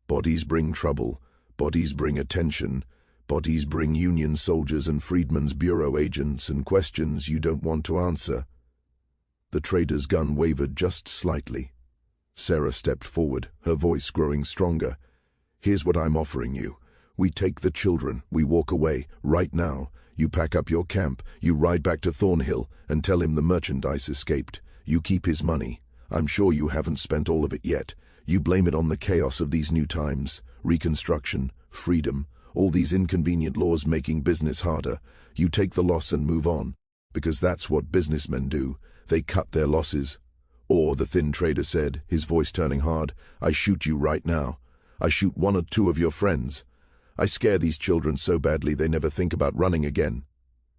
Speaker 1: Bodies bring trouble. Bodies bring attention. Bodies bring Union soldiers and Freedmen's Bureau agents and questions you don't want to answer." The trader's gun wavered just slightly. Sarah stepped forward, her voice growing stronger. "Here's what I'm offering you. We take the children, we walk away, right now. You pack up your camp, you ride back to Thornhill and tell him the merchandise escaped. You keep his money. I'm sure you haven't spent all of it yet. You blame it on the chaos of these new times. Reconstruction, freedom, all these inconvenient laws making business harder. You take the loss and move on, because that's what businessmen do. They cut their losses. Or, the thin trader said, his voice turning hard, I shoot you right now. I shoot 1 or 2 of your friends. I scare these children so badly they never think about running again.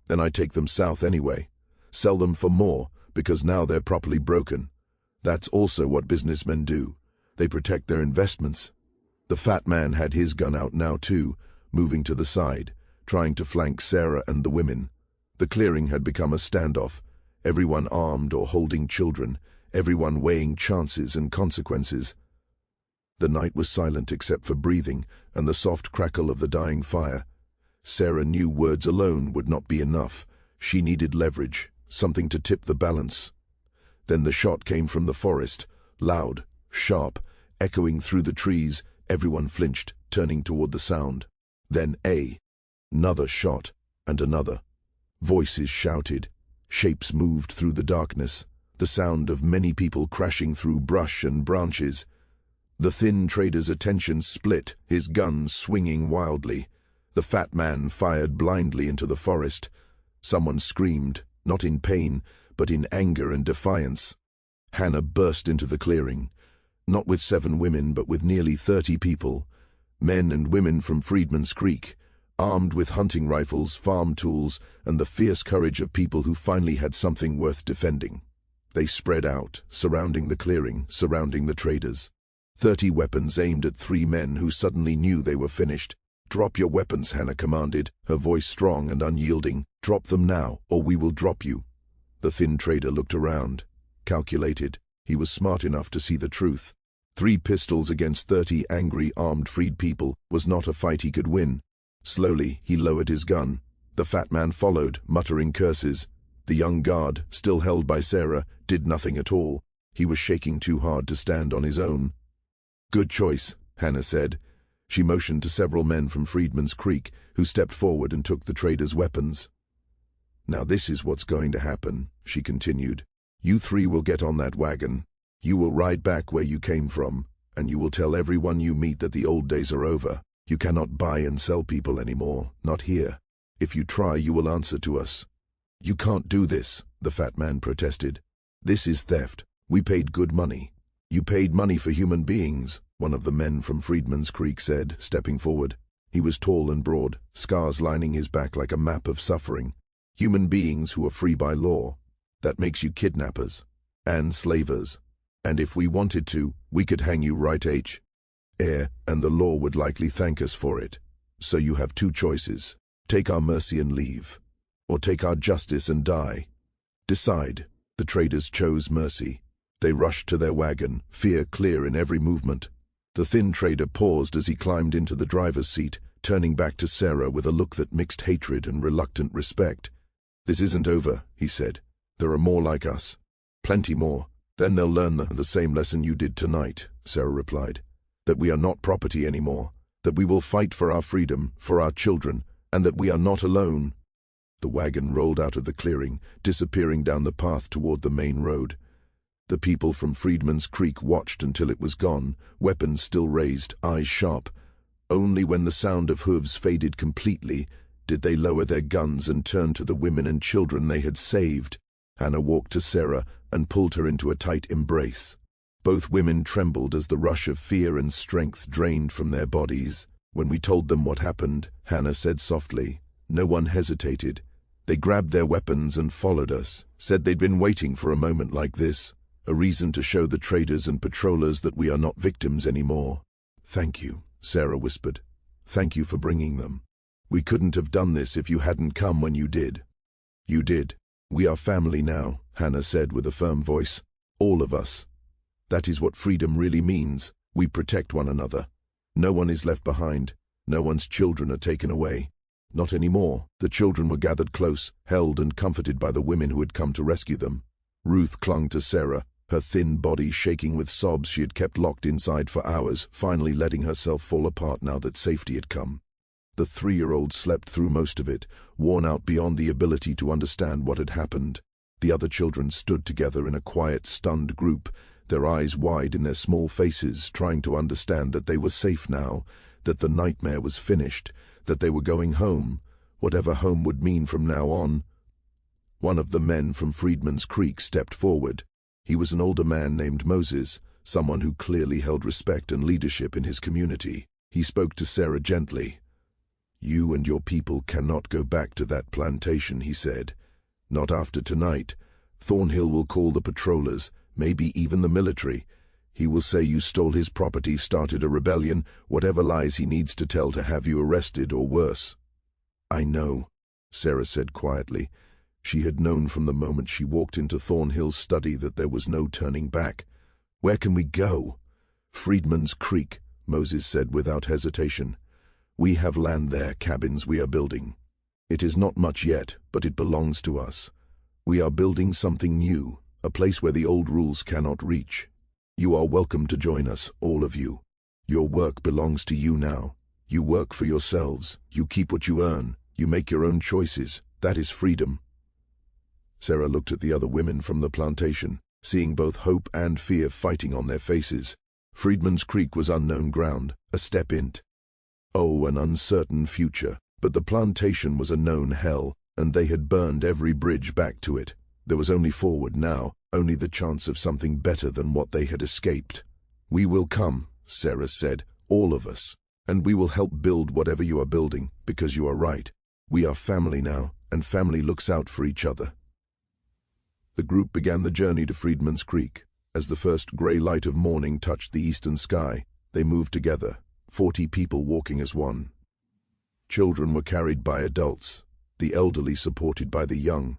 Speaker 1: Then I take them south anyway. Sell them for more, because now they're properly broken. That's also what businessmen do. They protect their investments. The fat man had his gun out now too, moving to the side, trying to flank Sarah and the women. The clearing had become a standoff, everyone armed or holding children, everyone weighing chances and consequences. The night was silent except for breathing and the soft crackle of the dying fire. Sarah knew words alone would not be enough. She needed leverage, something to tip the balance. Then the shot came from the forest, loud, sharp, echoing through the trees. Everyone flinched, turning toward the sound. Then another shot, and another. Voices shouted. Shapes moved through the darkness, the sound of many people crashing through brush and branches. The thin trader's attention split, his gun swinging wildly. The fat man fired blindly into the forest. Someone screamed, not in pain, but in anger and defiance. Hannah burst into the clearing, not with 7 women, but with nearly 30 people, men and women from Freedman's Creek, armed with hunting rifles, farm tools, and the fierce courage of people who finally had something worth defending. They spread out, surrounding the clearing, surrounding the traders. 30 weapons aimed at 3 men who suddenly knew they were finished. "Drop your weapons," Hannah commanded, her voice strong and unyielding. "Drop them now, or we will drop you." The thin trader looked around, calculated. He was smart enough to see the truth. 3 pistols against 30 angry, armed freed people was not a fight he could win. Slowly, he lowered his gun. The fat man followed, muttering curses. The young guard, still held by Sarah, did nothing at all. He was shaking too hard to stand on his own. "Good choice," Hannah said. She motioned to several men from Freedman's Creek, who stepped forward and took the trader's weapons. "Now this is what's going to happen," she continued. "You 3 will get on that wagon. You will ride back where you came from, and you will tell everyone you meet that the old days are over. You cannot buy and sell people anymore, not here. If you try, you will answer to us." "You can't do this," the fat man protested. "This is theft. We paid good money." "You paid money for human beings," one of the men from Freedman's Creek said, stepping forward. He was tall and broad, scars lining his back like a map of suffering. "Human beings who are free by law. That makes you kidnappers and slavers. And if we wanted to, we could hang you right and the law would likely thank us for it. So you have two choices. Take our mercy and leave, or take our justice and die. Decide." The traders chose mercy. They rushed to their wagon, fear clear in every movement. The thin trader paused as he climbed into the driver's seat, turning back to Sarah with a look that mixed hatred and reluctant respect. "This isn't over," he said. "There are more like us. Plenty more. Then they'll learn the same lesson you did tonight," Sarah replied. "That we are not property anymore. That we will fight for our freedom, for our children, and that we are not alone." The wagon rolled out of the clearing, disappearing down the path toward the main road. The people from Freedman's Creek watched until it was gone, weapons still raised, eyes sharp. Only when the sound of hooves faded completely did they lower their guns and turn to the women and children they had saved. Hannah walked to Sarah and pulled her into a tight embrace. Both women trembled as the rush of fear and strength drained from their bodies. "When we told them what happened," Hannah said softly, "no one hesitated. They grabbed their weapons and followed us, said they'd been waiting for a moment like this, a reason to show the traders and patrollers that we are not victims anymore." "Thank you," Sarah whispered. "Thank you for bringing them. We couldn't have done this if you hadn't come when you did." "You did. We are family now," Hannah said with a firm voice. "All of us. That is what freedom really means. We protect one another. No one is left behind. No one's children are taken away. Not anymore." The children were gathered close, held and comforted by the women who had come to rescue them. Ruth clung to Sarah, her thin body shaking with sobs she had kept locked inside for hours, finally letting herself fall apart now that safety had come. The 3-year-old slept through most of it, worn out beyond the ability to understand what had happened. The other children stood together in a quiet, stunned group, their eyes wide in their small faces, trying to understand that they were safe now, that the nightmare was finished, that they were going home, whatever home would mean from now on. One of the men from Freedman's Creek stepped forward. He was an older man named Moses, someone who clearly held respect and leadership in his community. He spoke to Sarah gently. "You and your people cannot go back to that plantation," he said. "Not after tonight. Thornhill will call the patrollers, maybe even the military. He will say you stole his property, started a rebellion, whatever lies he needs to tell to have you arrested or worse." "I know," Sarah said quietly. She had known from the moment she walked into Thornhill's study that there was no turning back. "Where can we go?" "Freedman's Creek," Moses said without hesitation. "We have land there, cabins we are building. It is not much yet, but it belongs to us. We are building something new, a place where the old rules cannot reach. You are welcome to join us, all of you. Your work belongs to you now. You work for yourselves. You keep what you earn. You make your own choices. That is freedom." Sarah looked at the other women from the plantation, seeing both hope and fear fighting on their faces. Freedman's Creek was unknown ground, a step into an uncertain future, but the plantation was a known hell, and they had burned every bridge back to it. There was only forward now, only the chance of something better than what they had escaped. "We will come," Sarah said, "all of us, and we will help build whatever you are building, because you are right. We are family now, and family looks out for each other." The group began the journey to Freedman's Creek. As the first gray light of morning touched the eastern sky, they moved together, 40 people walking as one. Children were carried by adults, the elderly supported by the young,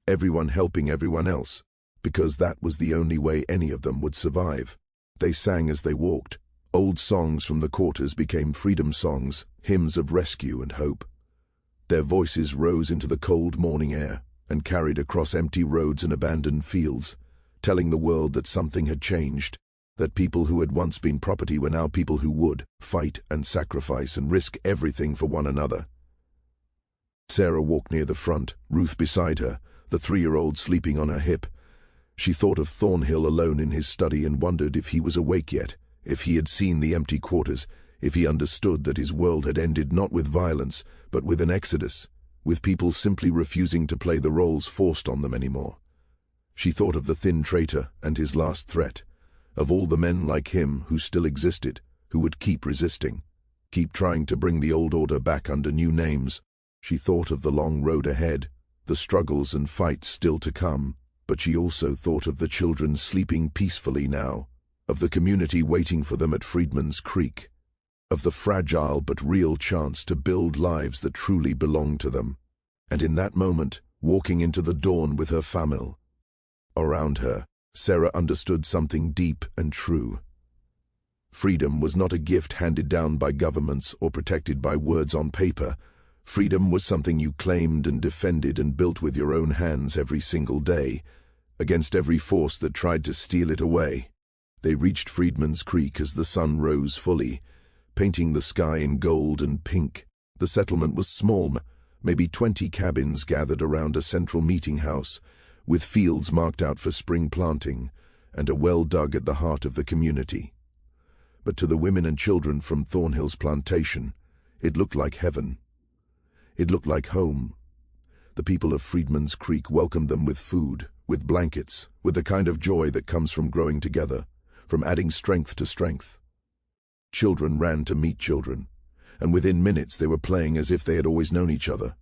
Speaker 1: everyone helping everyone else, because that was the only way any of them would survive. They sang as they walked. Old songs from the quarters became freedom songs, hymns of rescue and hope. Their voices rose into the cold morning air and carried across empty roads and abandoned fields, telling the world that something had changed, that people who had once been property were now people who would fight and sacrifice and risk everything for one another. Sarah walked near the front, Ruth beside her, the 3-year-old sleeping on her hip. She thought of Thornhill alone in his study and wondered if he was awake yet, if he had seen the empty quarters, if he understood that his world had ended not with violence, but with an exodus. with people simply refusing to play the roles forced on them anymore. She thought of the thin traitor and his last threat, of all the men like him who still existed, who would keep resisting, keep trying to bring the old order back under new names. She thought of the long road ahead, the struggles and fights still to come, but she also thought of the children sleeping peacefully now, of the community waiting for them at Freedman's Creek, of the fragile but real chance to build lives that truly belonged to them. And in that moment, walking into the dawn with her family around her, Sarah understood something deep and true. Freedom was not a gift handed down by governments or protected by words on paper. Freedom was something you claimed and defended and built with your own hands every single day, against every force that tried to steal it away. They reached Freedman's Creek as the sun rose fully, painting the sky in gold and pink. The settlement was small, maybe 20 cabins gathered around a central meeting house, with fields marked out for spring planting, and a well dug at the heart of the community. But to the women and children from Thornhill's plantation, it looked like heaven. It looked like home. The people of Freedman's Creek welcomed them with food, with blankets, with the kind of joy that comes from growing together, from adding strength to strength. Children ran to meet children, and within minutes they were playing as if they had always known each other.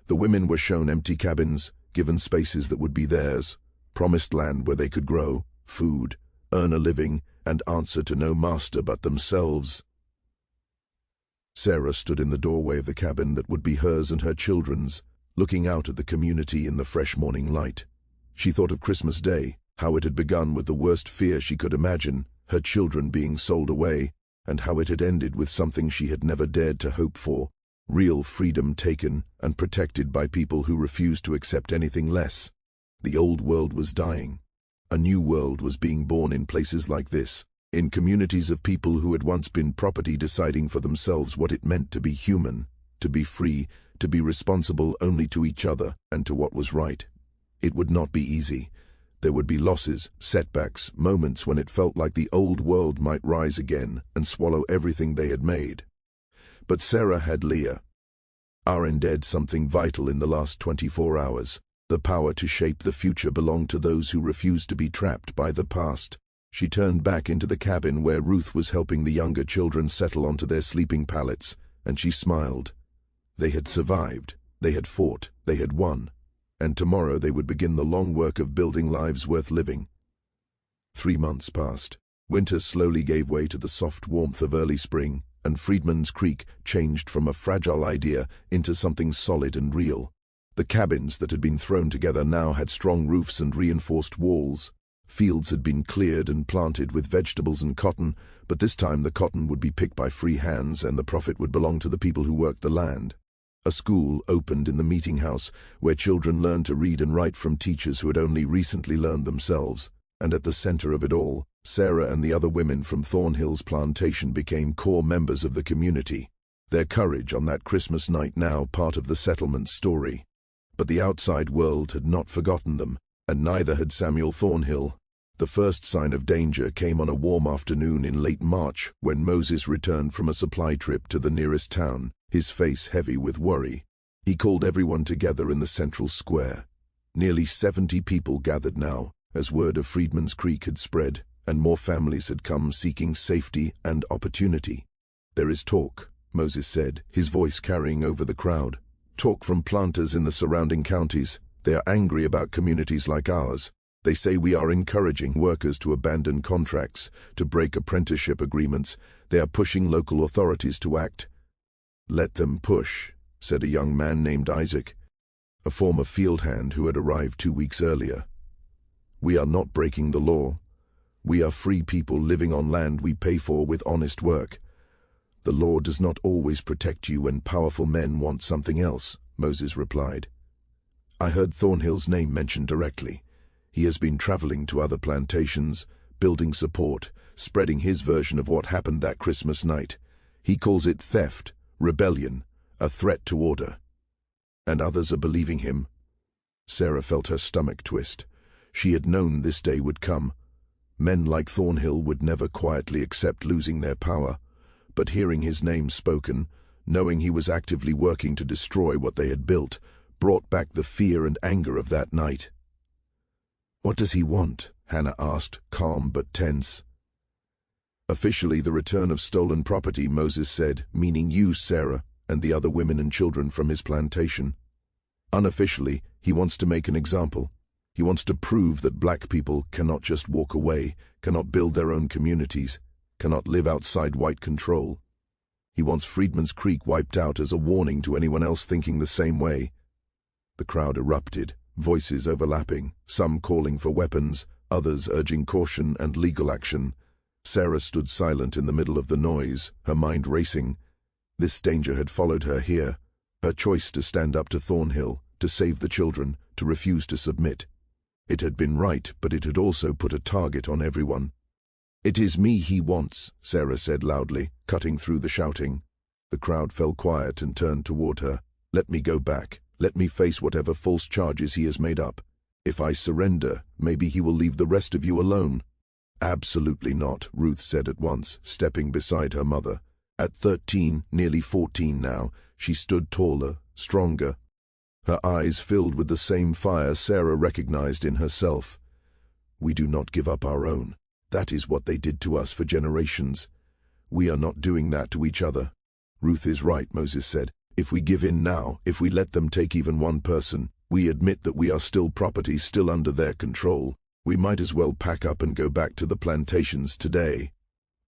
Speaker 1: The women were shown empty cabins, given spaces that would be theirs, promised land where they could grow, food, earn a living, and answer to no master but themselves. Sarah stood in the doorway of the cabin that would be hers and her children's, looking out at the community in the fresh morning light. She thought of Christmas Day, how it had begun with the worst fear she could imagine, her children being sold away, and how it had ended with something she had never dared to hope for, real freedom taken and protected by people who refused to accept anything less. The old world was dying. A new world was being born in places like this, in communities of people who had once been property deciding for themselves what it meant to be human, to be free, to be responsible only to each other and to what was right. It would not be easy. There would be losses, setbacks, moments when it felt like the old world might rise again and swallow everything they had made. But Sarah had Leah. Arended something vital in the last 24 hours. The power to shape the future belonged to those who refused to be trapped by the past. She turned back into the cabin where Ruth was helping the younger children settle onto their sleeping pallets, and she smiled. They had survived, they had fought, they had won, and tomorrow they would begin the long work of building lives worth living. 3 months passed. Winter slowly gave way to the soft warmth of early spring, and Freedman's Creek changed from a fragile idea into something solid and real. The cabins that had been thrown together now had strong roofs and reinforced walls. Fields had been cleared and planted with vegetables and cotton, but this time the cotton would be picked by free hands and the profit would belong to the people who worked the land. A school opened in the meeting house where children learned to read and write from teachers who had only recently learned themselves, and at the center of it all, Sarah and the other women from Thornhill's plantation became core members of the community, their courage on that Christmas night now part of the settlement's story. But the outside world had not forgotten them, and neither had Samuel Thornhill. The first sign of danger came on a warm afternoon in late March when Moses returned from a supply trip to the nearest town, his face heavy with worry. He called everyone together in the central square. Nearly 70 people gathered now, as word of Freedman's Creek had spread, and more families had come seeking safety and opportunity. "There is talk," Moses said, his voice carrying over the crowd. "Talk from planters in the surrounding counties. They are angry about communities like ours. They say we are encouraging workers to abandon contracts, to break apprenticeship agreements. They are pushing local authorities to act." "Let them push," said a young man named Isaac, a former field hand who had arrived 2 weeks earlier. "We are not breaking the law. We are free people living on land we pay for with honest work. The law does not always protect you when powerful men want something else," Moses replied. "I heard Thornhill's name mentioned directly. He has been traveling to other plantations, building support, spreading his version of what happened that Christmas night. He calls it theft, rebellion, a threat to order. And others are believing him." Sarah felt her stomach twist. She had known this day would come. Men like Thornhill would never quietly accept losing their power, but hearing his name spoken, knowing he was actively working to destroy what they had built, brought back the fear and anger of that night. "What does he want?" Hannah asked, calm but tense. "Officially, the return of stolen property," Moses said, "meaning you, Sarah, and the other women and children from his plantation. Unofficially, he wants to make an example. He wants to prove that black people cannot just walk away, cannot build their own communities, cannot live outside white control. He wants Freedman's Creek wiped out as a warning to anyone else thinking the same way." The crowd erupted, voices overlapping, some calling for weapons, others urging caution and legal action. Sarah stood silent in the middle of the noise, her mind racing. This danger had followed her here, her choice to stand up to Thornhill, to save the children, to refuse to submit. It had been right, but it had also put a target on everyone. "It is me he wants," Sarah said loudly, cutting through the shouting. The crowd fell quiet and turned toward her. "Let me go back. Let me face whatever false charges he has made up. If I surrender, maybe he will leave the rest of you alone." "Absolutely not," Ruth said at once, stepping beside her mother. At 13, nearly 14 now, she stood taller, stronger. Her eyes filled with the same fire Sarah recognized in herself. "We do not give up our own. That is what they did to us for generations. We are not doing that to each other." "Ruth is right," Moses said. "If we give in now, if we let them take even one person, we admit that we are still property, still under their control. We might as well pack up and go back to the plantations today."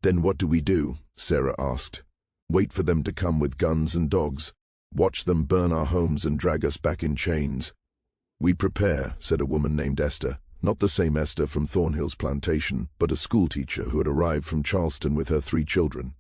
Speaker 1: "Then what do we do?" Sarah asked. "Wait for them to come with guns and dogs? Watch them burn our homes and drag us back in chains?" "We prepare," said a woman named Esther. Not the same Esther from Thornhill's plantation, but a schoolteacher who had arrived from Charleston with her 3 children.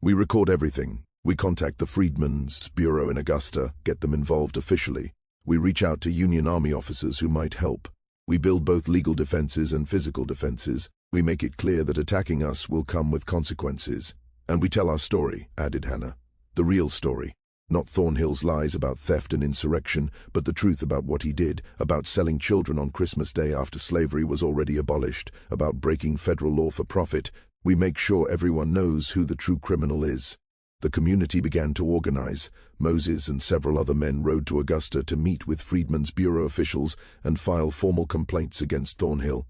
Speaker 1: "We record everything. We contact the Freedmen's Bureau in Augusta, get them involved officially. We reach out to Union Army officers who might help. We build both legal defenses and physical defenses. We make it clear that attacking us will come with consequences. And we tell our story," added Hannah. "The real story. Not Thornhill's lies about theft and insurrection, but the truth about what he did, about selling children on Christmas Day after slavery was already abolished, about breaking federal law for profit. We make sure everyone knows who the true criminal is." The community began to organize. Moses and several other men rode to Augusta to meet with Freedmen's Bureau officials and file formal complaints against Thornhill.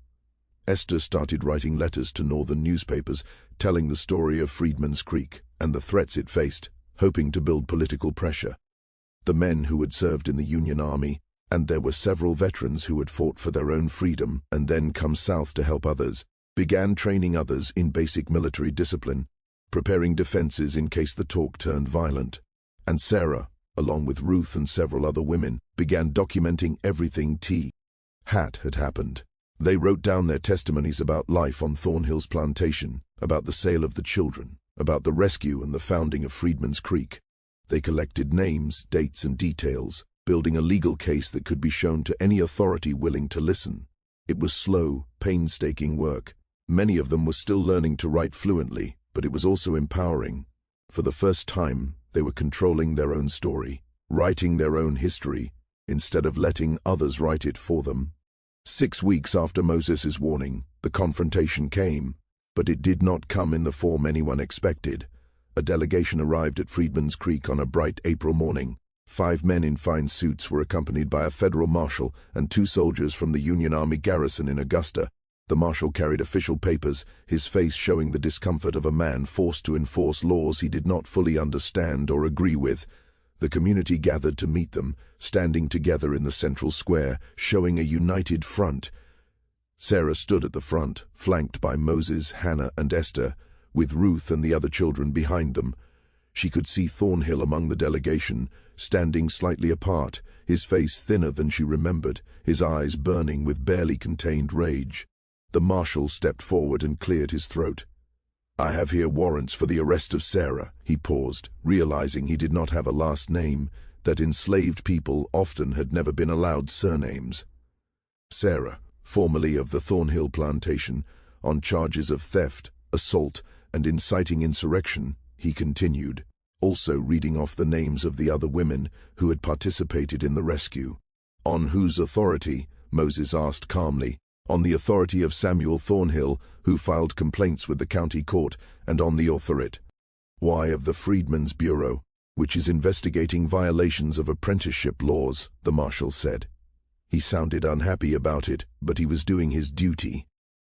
Speaker 1: Esther started writing letters to northern newspapers, telling the story of Freedman's Creek and the threats it faced, hoping to build political pressure. The men who had served in the Union Army, and there were several veterans who had fought for their own freedom and then come south to help others, began training others in basic military discipline, preparing defenses in case the talk turned violent. And Sarah, along with Ruth and several other women, began documenting everything had happened. They wrote down their testimonies about life on Thornhill's plantation, about the sale of the children, about the rescue and the founding of Freedman's Creek. They collected names, dates, and details, building a legal case that could be shown to any authority willing to listen. It was slow, painstaking work. Many of them were still learning to write fluently, but it was also empowering. For the first time, they were controlling their own story, writing their own history, instead of letting others write it for them. 6 weeks after Moses' warning, the confrontation came, but it did not come in the form anyone expected. A delegation arrived at Freedman's Creek on a bright April morning. 5 men in fine suits were accompanied by a federal marshal and 2 soldiers from the Union Army garrison in Augusta. The marshal carried official papers, his face showing the discomfort of a man forced to enforce laws he did not fully understand or agree with. The community gathered to meet them, standing together in the central square, showing a united front. Sarah stood at the front, flanked by Moses, Hannah, and Esther, with Ruth and the other children behind them. She could see Thornhill among the delegation, standing slightly apart, his face thinner than she remembered, his eyes burning with barely contained rage. The marshal stepped forward and cleared his throat. "I have here warrants for the arrest of Sarah." He paused, realizing he did not have a last name, that enslaved people often had never been allowed surnames. Sarah, formerly of the Thornhill plantation, on charges of theft, assault, and inciting insurrection, he continued, also reading off the names of the other women who had participated in the rescue. "On whose authority?" Moses asked calmly. "On the authority of Samuel Thornhill, who filed complaints with the county court, and on the authority. Why of the Freedmen's Bureau? which is investigating violations of apprenticeship laws, the marshal said. He sounded unhappy about it, but he was doing his duty.